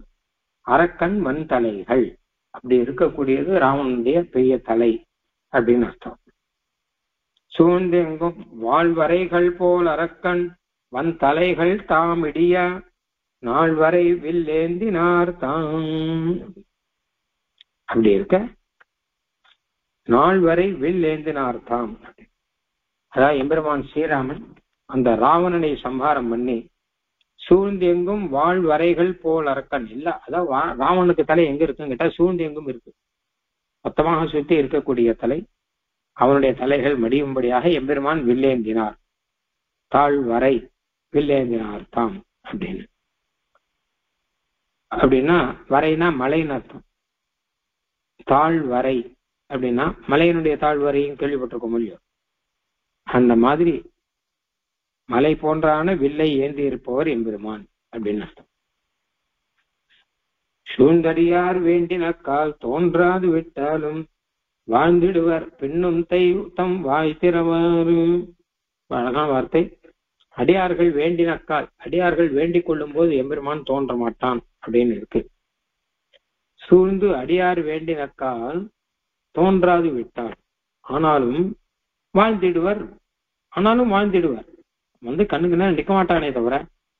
அரக்கன் வன்தலைகள், அப்படி இருக்கக்கூடியது ராவனுடைய பெரிய தலை அப்படின்னு அர்த்தம். சூழ்ந்தெங்கும் வாழ்வரைகள் போல் அரக்கன் வன்தலைகள் தாமிடிய நாள்வரை வில்லேந்தினார் தாம். அப்படி இருக்க நாள்வரை வில்லேந்தினார் தாம். அதாவது எம்பெருமான் ஸ்ரீராமன் அந்த ராவணனை சம்ஹாரம் பண்ணி சூழ்ந்து எங்கும் வாழ்வரைகள் போல் அரக்கன் இல்ல, அதாவது ராவனுக்கு தலை எங்க இருக்குன்னு கேட்டா சூழ்ந்து எங்கும் இருக்கு, மொத்தமாக சுத்தி இருக்கக்கூடிய தலை, அவனுடைய தலைகள் மடியும்படியாக எம்பெருமான் வில்லேந்தினார், தாழ்வரை வில்லேந்தினார் தாம் அப்படின்னு. அப்படின்னா வரைனா மலைன்னு அர்த்தம், தாழ்வரை அப்படின்னா மலையினுடைய தாழ்வரையும் கேள்விப்பட்டிருக்க முடியும். அந்த மாதிரி மலை போன்றான வில்லை ஏந்தி இருப்பவர் எம்பெருமான் அப்படின்னு அர்த்தம். சூழ்ந்தடியார் வேண்டினக்கால் தோன்றாது விட்டாலும் வாழ்ந்திடுவர் பின்னும் தம் வாய் திறவாறு. அழகான வார்த்தை. அடியார்கள் வேண்டினக்கால், அடியார்கள் வேண்டிக் கொள்ளும் போது எம்பெருமான் தோன்ற மாட்டான் அப்படின்னு இருக்கு. சூழ்ந்து அடியார் வேண்டினக்கால் தோன்றாது விட்டார், ஆனாலும் வாழ்ந்திடுவர், ஆனாலும் வாழ்ந்திடுவர். கண்ணுக்கு நேரம் நிற்க மாட்டானே தவிர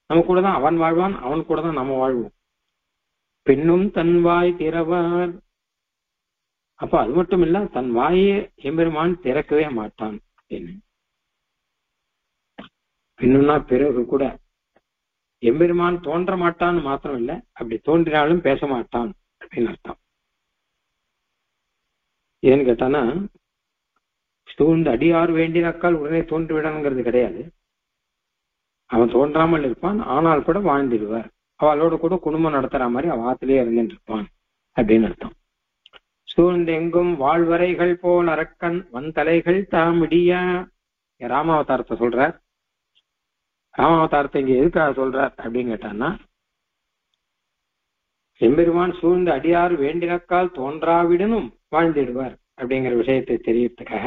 நம்ம கூட தான் அவன் வாழ்வான், அவன் கூட தான் நம்ம வாழ்வோம். பின்னும் தன் வாய் திறவார், அப்ப அது மட்டும் இல்ல தன் வாயை எம்பெருமான் திறக்கவே மாட்டான் அப்படின்னு. பின்னும்னா பிறகு கூட எம்பெருமான் தோன்ற மாட்டான்னு மாத்திரம் இல்ல, அப்படி தோன்றினாலும் பேச மாட்டான் அப்படின்னு அர்த்தம். ஏன்னு கேட்டானா சூழ்ந்து அடியார் வேண்டினக்கால் உடனே தோன்றிவிடணுங்கிறது கிடையாது. அவன் தோன்றாமல் இருப்பான், ஆனால் கூட வாழ்ந்துடுவார். அவளோட கூட குடும்பம் நடத்துற மாதிரி அவ ஆத்திலேயே இருந்துட்டு இருப்பான் அப்படின்னு அர்த்தம். சூழ்ந்தெங்கும் வாழ்வரைகள் போல் அரக்கன் வந்தலைகள் தாமிடியா. ராமாவதாரத்தை சொல்றார். ராமாவதாரத்தை இங்க எதுக்காக சொல்றார் அப்படின்னு கேட்டான்னா, எம்பெருமான் சூழ்ந்த அடியார் வேண்டினக்கால் தோன்றாவிடனும் வாழ்ந்திடுவார் அப்படிங்கிற விஷயத்தை தெரியறதுக்காக,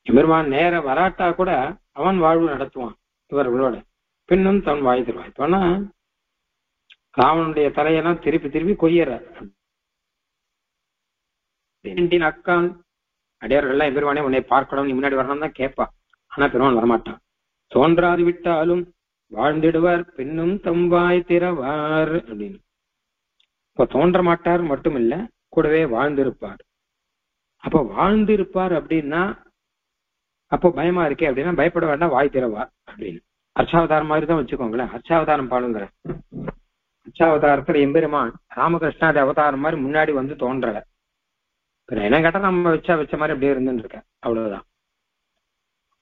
எம்பெருமான் நேர வராட்டா கூட அவன் வாழ்வு நடத்துவான் இவர்களோட, பின்னும் தன் வாய் தருவாய்ப்பானா ராவனுடைய தலையெல்லாம் திருப்பி திருப்பி கொய்யறார். அக்கால் அடியார்கள்லாம் எம்பெருமானே உன்னை பார்க்கணும், நீ முன்னாடி வரணும் தான் கேட்பா. ஆனா பெருமான் வரமாட்டான். தோன்றாது விட்டாலும் வாழ்ந்திடுவார் பின்னும் தம்பாய் திறவார் அப்படின்னு. இப்ப தோன்ற மாட்டார் மட்டும் இல்ல, கூடவே வாழ்ந்திருப்பார். அப்ப வாழ்ந்திருப்பார் அப்படின்னா அப்போ பயமா இருக்கே அப்படின்னா பயப்பட வேண்டாம், வாய் திறவார் அப்படின்னு. அர்ச்சாவதாரம் மாதிரி தான் வச்சுக்கோங்களேன். அர்ச்சாவதாரம் பாடுங்கிற அர்ச்சாவதாரத்துல எம்பெருமான் ராமகிருஷ்ணாதி அவதாரம் மாதிரி முன்னாடி வந்து தோன்றல. என்ன கேட்டா நம்ம வச்ச மாதிரி அப்படியே இருந்துட்டு இருக்க, அவ்வளவுதான்.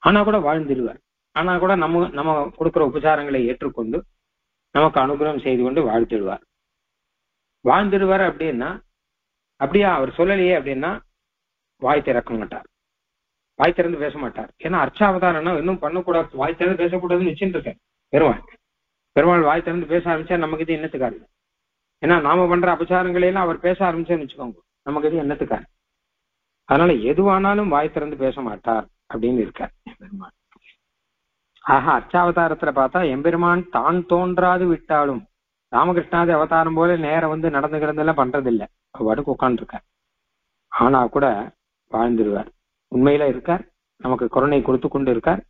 ஆனா கூட வாழ்ந்துடுவார். ஆனா கூட நம்ம கொடுக்குற உபச்சாரங்களை ஏற்றுக்கொண்டு நமக்கு அனுகிரகம் செய்து கொண்டு வாழ்த்திடுவார். வாழ்ந்துடுவார் அப்படின்னா, அப்படியா அவர் சொல்லலையே அப்படின்னா வாய் திறக்க மாட்டார், வாய் திறந்து பேச மாட்டார். ஏன்னா அர்ச்சாவதாரம்னா இன்னும் பண்ணக்கூடாது, வாய் திறந்து பேசக்கூடாதுன்னு வச்சுட்டு இருக்கேன். பெருமாள் வாய் திறந்து பேச ஆரம்பிச்சா நமக்கு இது என்னத்துக்காரு? ஏன்னா நாம பண்ற அபச்சாரங்களையெல்லாம் அவர் பேச ஆரம்பிச்சேன்னு வச்சுக்கோங்க, நமக்கு இது என்னத்துக்காரு? அதனால எதுவானாலும் வாய் திறந்து பேச மாட்டார் அப்படின்னு இருக்கார் பெருமாள். ஆக அர்ச்சாவதாரத்துல பார்த்தா எம்பெருமான் தான் தோன்றாது விட்டாலும் ராமகிருஷ்ணாதி அவதாரம் போல நேரம் வந்து நடந்து கிடந்தெல்லாம் பண்றது இல்லை, அவடுக்கு உட்காந்துருக்கார். ஆனா கூட வாழ்ந்துருவார், உண்மையில இருக்கார், நமக்கு கருணை கொடுத்து கொண்டு இருக்கார்.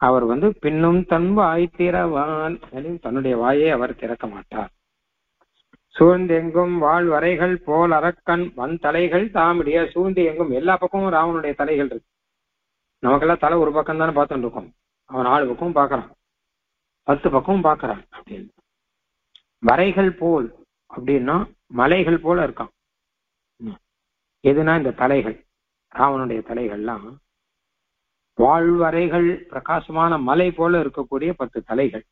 அவர் வந்து பின்னும் தன் வாய் திறவான், தன்னுடைய வாயை அவர் திறக்க மாட்டார். சூழ்ந்தெங்கும் வாழ் வரைகள் போல் அரக்கன் வன் தலைகள் தாமிடிய. சூழ்ந்து எங்கும் எல்லா பக்கமும் ராவனுடைய தலைகள் இருக்கு. நமக்கெல்லாம் தலை ஒரு பக்கம் தானே பார்த்துட்டு இருக்கோம், அவன் 4 பக்கமும் பாக்குறான், 10 பக்கமும் பாக்குறான் அப்படின்னு. வரைகள் போல் அப்படின்னா மலைகள் போல இருக்கான். எதுனா இந்த தலைகள், ராவனுடைய தலைகள்லாம் வாழ்வரைகள் பிரகாசமான மலை போல இருக்கக்கூடிய 10 தலைகள்.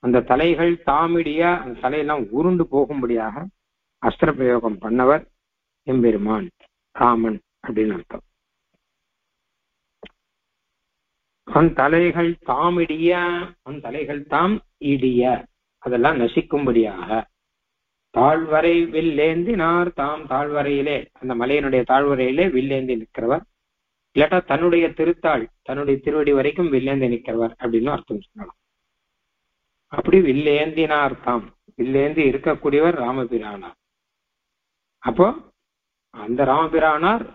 அந்த தலைகள் தாமிடிய, அந்த தலையெல்லாம் உருண்டு போகும்படியாக அஸ்திர பிரயோகம் பண்ணவர் எம்பெருமான் ராமன் அப்படின்னு அர்த்தம். அந்த தலைகள் தாமிடிய, அந்த தலைகள் தாம் இடிய, அதெல்லாம் நசிக்கும்படியாக தாழ்வரை வில்லேந்தினார். தாம் தாழ்வரையிலே, அந்த மலையினுடைய தாழ்வரையிலே வில்லேந்தி நிற்கிறவர், இல்லாட்டா தன்னுடைய திருத்தாள் தன்னுடைய திருவடி வரைக்கும் வில்லேந்தி நிற்கிறவர் அப்படின்னு அர்த்தம் சொல்லலாம். அப்படி வில்லேந்தினார் தாம், வில்லேந்தி இருக்கக்கூடியவர் ராமபிரானார். அப்போ அந்த ராமபிரானார்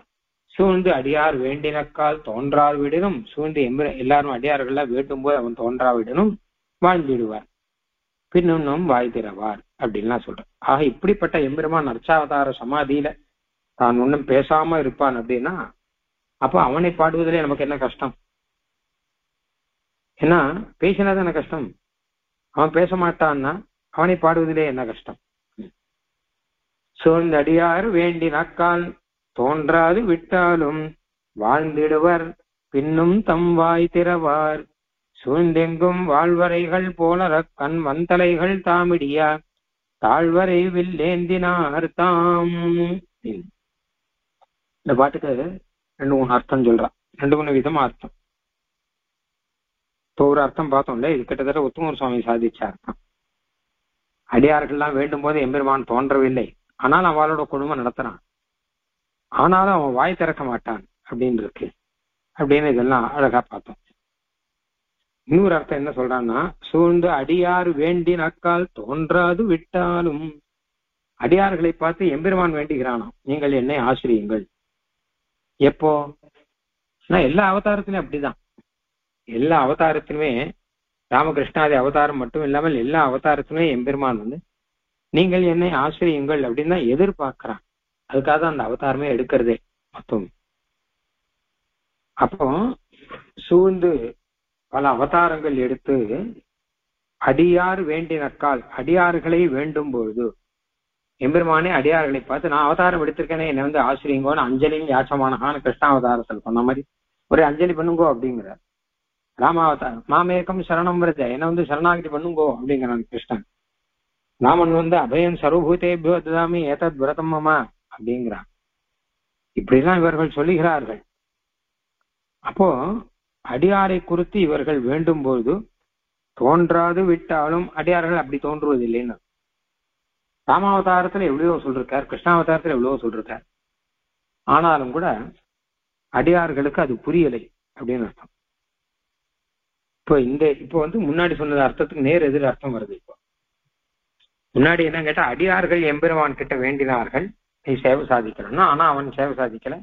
சூழ்ந்து அடியார் வேண்டினக்கால் தோன்றாவிடனும், சூழ்ந்து எல்லாரும் அடியார்கள்லாம் வேண்டும் போது அவன் தோன்றாவிடனும் வாழ்ந்திடுவார், பின்னும் வாய் திறவார் அப்படின்லாம் சொல்றார். ஆக இப்படிப்பட்ட எம்பெருமான் அர்ச்சாவதார சமாதியில தான் ஒன்னும் பேசாம இருப்பான் அப்படின்னா அப்ப அவனை பாடுவதிலே நமக்கு என்ன கஷ்டம்? ஏன்னா பேசினாதான் என்ன கஷ்டம், அவன் பேச மாட்டான்னா அவனை பாடுவதிலே என்ன கஷ்டம்? சூழ்ந்த அடியார் வேண்டினக்கால் தோன்றாது விட்டாலும் வாழ்ந்திடுவர் பின்னும் தம் வாய் திறவார். சூழ்ந்தெங்கும் வாழ்வரைகள் போல கண் வந்தலைகள் தாமிடியா தாழ்வரை வில்லேந்தினார் தாம். இந்த பாட்டுக்கு 2-3 அர்த்தம் சொல்றான், 2-3 விதமா அர்த்தம். இப்போ ஒரு அர்த்தம் பார்த்தோம்ல, இது கிட்டத்தட்ட உத்தமர் சுவாமி சாதிச்ச அர்த்தம். அடியார்கள்லாம் வேண்டும் போது எம்பெருமான் தோன்றவில்லை, ஆனால் அவளோட குடும்பம் நடத்துறான், ஆனாலும் அவன் வாய் திறக்க மாட்டான் அப்படின்னு இருக்கு அப்படின்னு இதெல்லாம் அழகா பார்த்தோம். இன்னொரு அர்த்தம் என்ன சொல்றான்னா, சூழ்ந்து அடியார் வேண்டினக்கால் தோன்றாது விட்டாலும், அடியார்களை பார்த்து எம்பெருமான் வேண்டுகிறானாம், நீங்கள் என்னை ஆசிரியுங்கள். எப்போ? எல்லா அவதாரத்திலும் அப்படிதான். எல்லா அவதாரத்திலுமே ராமகிருஷ்ணாதி அவதாரம் மட்டும் இல்லாமல் எல்லா அவதாரத்திலுமே எம்பெருமான் வந்து நீங்கள் என்னை ஆசிரியுங்கள் அப்படின்னு தான் எதிர்பார்க்கிறான். அதுக்காக அந்த அவதாரமே எடுக்கிறதே மொத்தம். அப்போ சூழ்ந்து பல அவதாரங்கள் எடுத்து அடியார் வேண்டினக்கால், அடியார்களை வேண்டும் பொழுது, எம்பெருமானே அடியார்களை பார்த்து நான் அவதாரம் எடுத்திருக்கேனே, என்னை வந்து ஆசிரியங்கோன்னு அஞ்சலியும் யாச்சமானகான்னு கிருஷ்ணாவதாரத்தில் சொன்ன மாதிரி ஒரு அஞ்சலி பண்ணுங்கோ அப்படிங்கிறார். ராமாவதாரம் மாமேக்கம் சரணம் வருது, என்னை வந்து சரணாகிதி பண்ணுங்கோ அப்படிங்கிறான் கிருஷ்ணன். ராமன் வந்து அபயம் சர்வபூதேபியோ ததாமி ஏதத் விரதம் மம அப்படிங்கிறான். இப்படிலாம் இவர்கள் சொல்லுகிறார்கள். அப்போ அடியாரை குறித்து இவர்கள் வேண்டும் போது தோன்றாது விட்டாலும் அடியார்கள் அப்படி தோன்றுவதில்லைன்னு. ராமாவதாரத்துல எவ்வளவோ சொல்லிருக்கார், கிருஷ்ணாவதாரத்துல எவ்வளவோ சொல்லிருக்கார். ஆனாலும் கூட அடியார்களுக்கு அது புரியலை அப்படின்னு அர்த்தம். இப்போ வந்து முன்னாடி சொன்னது அர்த்தத்துக்கு நேர் எதிர் அர்த்தம் வருது. இப்போ முன்னாடி என்ன கேட்டா, அடியார்கள் எம்பெருமான் கிட்ட வேண்டினார்கள் நீ சேவை சாதிக்கணும்னா, ஆனா அவன் சேவை சாதிக்கல.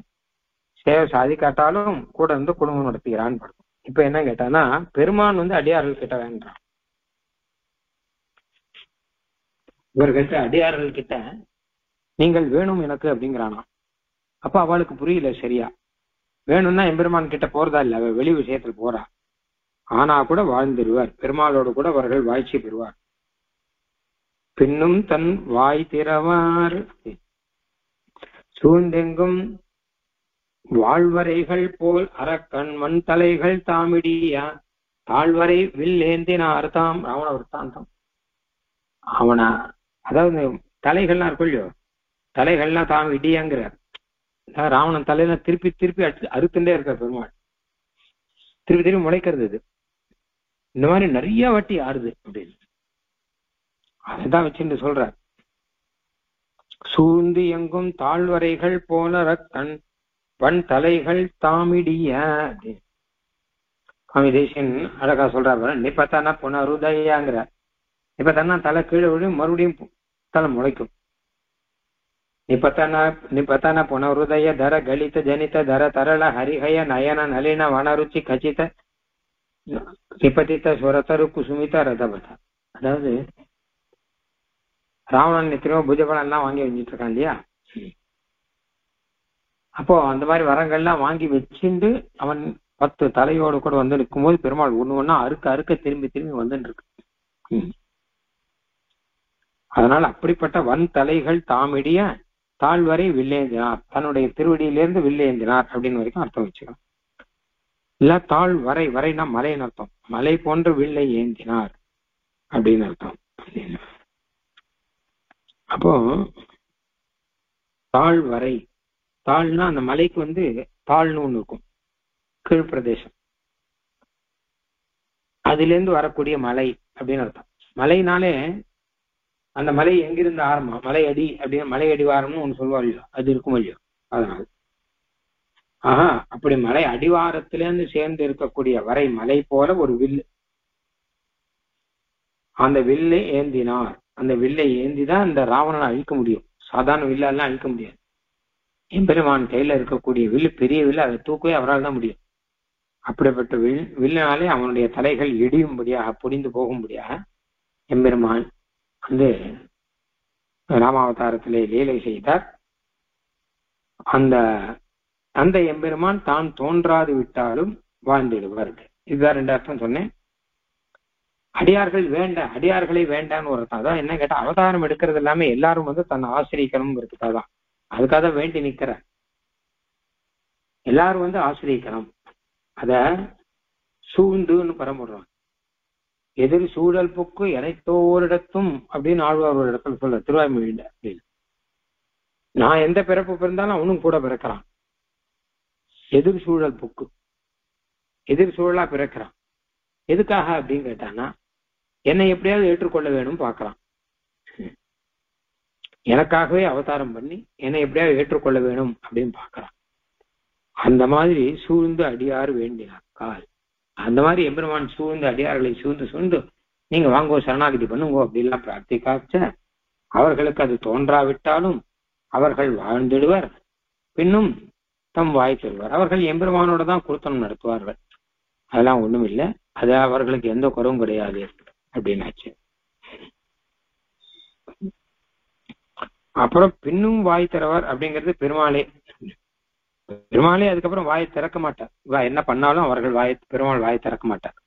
சேவை சாதிக்காட்டாலும் கூட இருந்து குடும்பம் நடத்துகிறான்னு படுத்தும். இப்ப என்ன கேட்டானா, பெருமான் வந்து அடியார்கள் கிட்ட வேண்டான். இவர்கிட்ட அடியார்கள் கிட்ட நீங்கள் வேணும் எனக்கு அப்படிங்கிறானா. அப்ப அவளுக்கு புரியல சரியா. வேணும்னா எம்பெருமான் கிட்ட போறதா இல்ல, அவ வெளி விஷயத்துல போறா. ஆனா கூட வாழ்ந்துருவார், பெருமாளோடு கூட அவர்கள் வாழ்ச்சி பெறுவார். பின்னும் தன் வாய் திறவார் சூழ்ந்தெங்கும் வாழ்வரைகள் போல் அரக்கண் மண் தலைகள் தாமிடியா தாழ்வரை வில் ஏந்தினார் தாம். ராவண விற்த்தாந்தம். அவனா அதாவது தலைகள்லாம் இருக்கும் இல்லையோ, தலைகள்லாம் தாம் இடியாங்கிறார். ராவணன் தலையில திருப்பி திருப்பி அறுத்துட்டே இருக்கார் பெருமாள். திருப்பி திருப்பி முளைக்கிறது. இது இந்த மாதிரி நிறைய வாட்டி ஆறுது அப்படின்னு அதைதான் வச்சுட்டு சொல்றார். சூழ்ந்து எங்கும் தாழ்வரைகள் போல ரக்கண் வன் தலைகள் தாமிடிய அப்படின்னு சுவாமி தேசியன் அழகா சொல்றாரு. நிப்பத்தானா புனருதயாங்கிறார். நிப்பத்தானா தலை கீழே விழும், மறுபடியும் தலை முளைக்கும். நிப்பத்தான புனருதய தர கலித ஜனித தர தரள ஹரிஹய நயன நளின வனருச்சி கச்சித நிபதித்த சுரத்தரு குசுமித ரதபத. அதாவது ராவணன் எத்தனையோ புஜபலம் எல்லாம் வாங்கி வச்சுட்டு இருக்கான் இல்லையா. அப்போ அந்த மாதிரி வரங்கள்லாம் வாங்கி வச்சுட்டு அவன் 10 தலையோடு கூட வந்து நிற்கும்போது பெருமாள் ஒண்ணு ஒன்னா அறுக்க திரும்பி திரும்பி வந்துட்டு இருக்கு. அதனால அப்படிப்பட்ட வன் தலைகள் தாமிடிய தாழ்வரை வில்லேந்தினார், தன்னுடைய திருவடியிலிருந்து வில்லேந்தினார் அப்படின்னு வரைக்கும் அர்த்தம் வச்சுக்கலாம். இல்ல தாழ் வரை, வரைனா மலைன்னு அர்த்தம். மலை போன்ற வில்லை ஏந்தினார் அப்படின்னு அர்த்தம். அப்போ தாழ் வரை, தாழ்னா அந்த மலைக்கு வந்து தாழ்னு ஒண்ணு இருக்கும், கீழ் பிரதேசம். அதுல இருந்து வரக்கூடிய மலை அப்படின்னு அர்த்தம். மலைனாலே அந்த மலை எங்கிருந்து ஆரம்பம், மலை அடி அப்படின்னு மலை அடிவாரம்னு ஒண்ணு சொல்லுவார் இல்லையோ, அது இருக்கும் இல்லையோ. அதனால அப்படி மலை அடிவாரத்திலிருந்து சேர்ந்து இருக்கக்கூடிய வரை மலை போல ஒரு வில். அந்த வில்லை ஏந்தினார். அந்த வில்லை ஏந்திதான் இந்த ராவணனை அழிக்க முடியும். சாதாரண வில்லெல்லாம் அழிக்க முடியாது. எம்பெருமான் கையில இருக்கக்கூடிய வில்லு பெரிய வில்லு, அதை தூக்கவே அவரால் தான் முடியும். அப்படிப்பட்ட வில்லினாலே அவனுடைய தலைகள் இடியும்படியாக புரிந்து போகும்படியாக எம்பெருமான் வந்து ராமாவதாரத்திலே லீலை செய்தார். அந்த எம்பெருமான் தான் தோன்றாது விட்டாலும் வாழ்ந்திடுவார்கள். இதுதான் 2 அர்த்தம் சொன்னேன். அடியார்களை வேண்டான்னு ஒரு அர்த்தம். அதான் என்ன கேட்டா, அவதாரம் எடுக்கிறது எல்லாமே எல்லாரும் வந்து தன்னை ஆசிரியக்கணும் இருக்குதான். அதுக்காக வேண்டி நிக்கிற எல்லாரும் வந்து ஆசிரியக்கணும். அத சூழ்ந்துன்னு பரம்புறான். எதிர் சூழல் புக்கு எனைத்தோரிடத்தும் அப்படின்னு ஆழ்வார் ஒரு இடத்துல சொல்ல, திருவாய்மொழியில அப்படின்னு. நான் எந்த பிறப்பு பிறந்தாலும் அவனும் கூட பிறக்கிறான். எதிர் சூழல் புக்கு, எதிர் சூழலா பிறக்கிறான். எதுக்காக அப்படின்னு கேட்டானா, என்னை எப்படியாவது ஏற்றுக்கொள்ள வேணும் பாக்குறான். எனக்காகவே அவதாரம் பண்ணி என்னை எப்படியாவது ஏற்றுக்கொள்ள வேணும் அப்படின்னு பாக்குறான். அந்த மாதிரி சூழ்ந்து அடியார் வேண்டினாக்கால், அந்த மாதிரி எம்பெருமான் சூழ்ந்து அடியார்களை சூழ்ந்து நீங்க வாங்கோ சரணாகதி பண்ணுங்கோ அப்படின்லாம் பிரார்த்திக்காச்ச அவர்களுக்கு அது தோன்றாவிட்டாலும் அவர்கள் வாழ்ந்திடுவர், பின்னும் தம் வாய் செல்வார். அவர்கள் எம்பெருமானோட தான் குருத்தனம் நடத்துவார்கள். அதெல்லாம் ஒண்ணும் இல்லை, அது அவர்களுக்கு எந்த குறவும் கிடையாது அப்படின்னாச்சு. அப்புறம் பின்னும் வாய் திறவர் அப்படிங்கிறது பெருமாளே. அதுக்கப்புறம் வாயை திறக்க மாட்டார். என்ன பண்ணாலும் அவர்கள் பெருமாள் வாயை திறக்க மாட்டார்.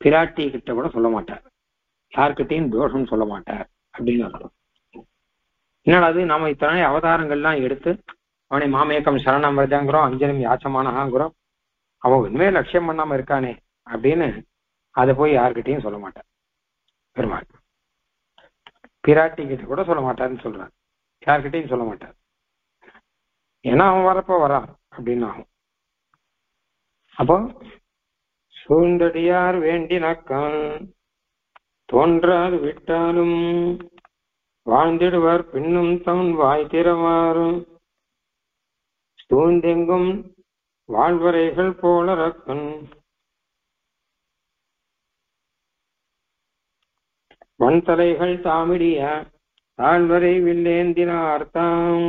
பிராட்டி கிட்ட கூட சொல்ல மாட்டார், யார்கிட்டையும் தோஷம் சொல்ல மாட்டார் அப்படின்னு அர்த்தம். என்னடா அது நாம இத்தனை அவதாரங்கள்லாம் எடுத்து அவனை மாமேக்கம் சரணம் வருதாங்கிறோம், அஞ்சனம் யாச்சமானங்கிறோம், அவன் உண்மையை லட்சியம் பண்ணாம இருக்கானே அப்படின்னு அதை போய் யார்கிட்டையும் சொல்ல மாட்டார் பெருமாள். பிராட்டி கிட்ட கூட சொல்ல மாட்டாருன்னு சொல்றார், யார்கிட்டையும் சொல்ல மாட்டார். ஏன்னா அவன் வரப்போ வரான் அப்படின்னு ஆகும். அப்போ சூழ்ந்தடியார் வேண்டினக்கான் தோன்றாது விட்டாலும் வாழ்ந்திடுவார் பின்னும் தன் வாய் திறவாரும் சூழ்ந்தெங்கும் வாழ்வரைகள் போல ரக்கன் வன்தலைகள் தாமிடிய தாழ்வரை வில்லேந்தினார்த்தாம்.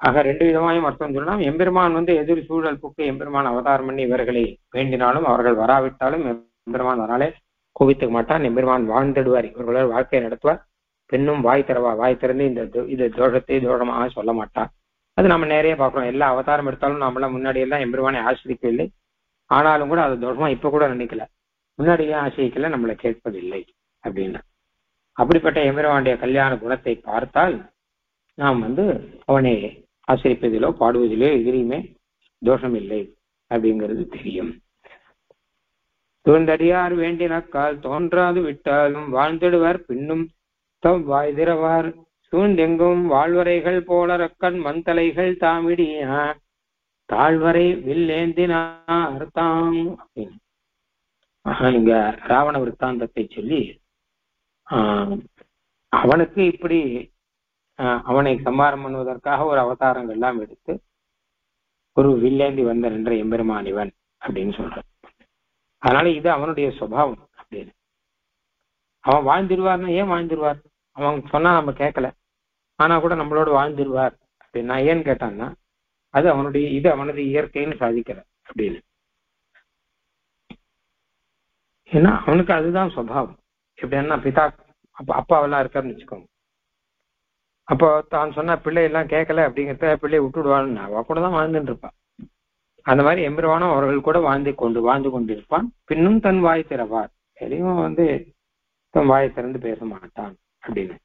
ஆக ரெண்டு விதமாயும் அர்த்தம் சொல்லலாம். எம்பெருமான் எதிர் சூழல் புக்கு எம்பெருமான் அவதாரம் பண்ணி இவர்களை வேண்டினாலும் அவர்கள் வராவிட்டாலும் எம்பெருமான் அதனாலே கோபித்துக்க மாட்டான். எம்பெருமான் வாழ்ந்திடுவார், இவர்களோட வாழ்க்கையை நடத்துவார். பெண்ணும் வாய் திறவா, வாய் திறந்து இந்த தோஷத்தை தோஷமாக சொல்ல மாட்டான். அது நம்ம நிறைய பார்க்கிறோம். எல்லா அவதாரம் எடுத்தாலும் நம்மளாம் முன்னாடி எல்லாம் எம்பெருமானை ஆசிரிக்கவில்லை, ஆனாலும் கூட அது தோஷமா இப்ப கூட நினைக்கல, முன்னாடியே ஆசிரிக்கல, நம்மளை கேட்பதில்லை அப்படின்னு. அப்படிப்பட்ட எம்பெருமானுடைய கல்யாண குணத்தை பார்த்தால் நாம் அவனை ஆசிரிப்பதிலோ பாடுவதிலோ எதிரியுமே தோஷம் இல்லை அப்படிங்கிறது தெரியும். தூண்டடியார் வேண்டினக்கால் தோன்றாது விட்டாலும் வாழ்ந்திடுவார் பின்னும் தம் வாய் திறவார் சூழ்ந்தெங்கும் வாழ்வரைகள் போல ரக்கன் மந்தலைகள் தாமிடியா தாழ்வரை வில்லேந்தினார் தாம் அப்படின்னு. இங்க ராவண விற்த்தாந்தத்தை சொல்லி அவனுக்கு இப்படி அவனை சம்மாரம் பண்ணுவதற்காக ஒரு அவதாரங்கள் எல்லாம் எடுத்து ஒரு வில்லேந்தி வந்த நின்ற எம்பெருமான் இவன் அப்படின்னு சொல்றான். அதனால இது அவனுடைய சுபாவம் அப்படின்னு. அவன் வாழ்ந்துருவார்னா ஏன் வாழ்ந்துருவார், அவன் சொன்னா நம்ம கேட்கல, ஆனா கூட நம்மளோட வாழ்ந்துருவார் அப்படின்னா ஏன்னு கேட்டான்னா அது அவனது இயற்கைன்னு சாதிக்கல அப்படின்னு. ஏன்னா அவனுக்கு அதுதான் சுபாவம். எப்படின்னா பிதா அப்பாவெல்லாம் இருக்காருன்னு வச்சுக்கோங்க, அப்போ தான் சொன்ன பிள்ளை எல்லாம் கேட்கல அப்படிங்கிறத பிள்ளையை விட்டுடுவான்னு அவ கூட தான் வாழ்ந்துட்டு இருப்பான். அந்த மாதிரி எம்பெருமானும் அவர்கள் கூட வாழ்ந்து கொண்டிருப்பான். பின்னும் தன் வாய் திறவார், எதையும் தன் வாயை திறந்து பேச மாட்டான் அப்படின்னு.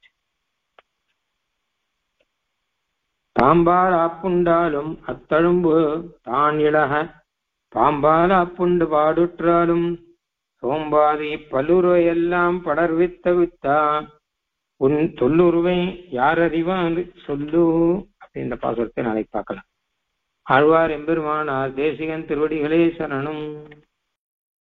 தாம்பால் ஆப்புண்டாலும் அத்தழும்பு தான் இழக பாம்பால் ஆப்புண்டு பாடுற்றாலும் சோம்பாதி பல்லுருவையெல்லாம் படர்வித்தவித்தா உன் தொல்லுருவை யார் அறிவான் சொல்லு அப்படின்ற பாசுரத்தை நாளைக்கு பார்க்கலாம். ஆழ்வார் எம்பெருமானார் தேசிகன் திருவடிகளே சரணம்.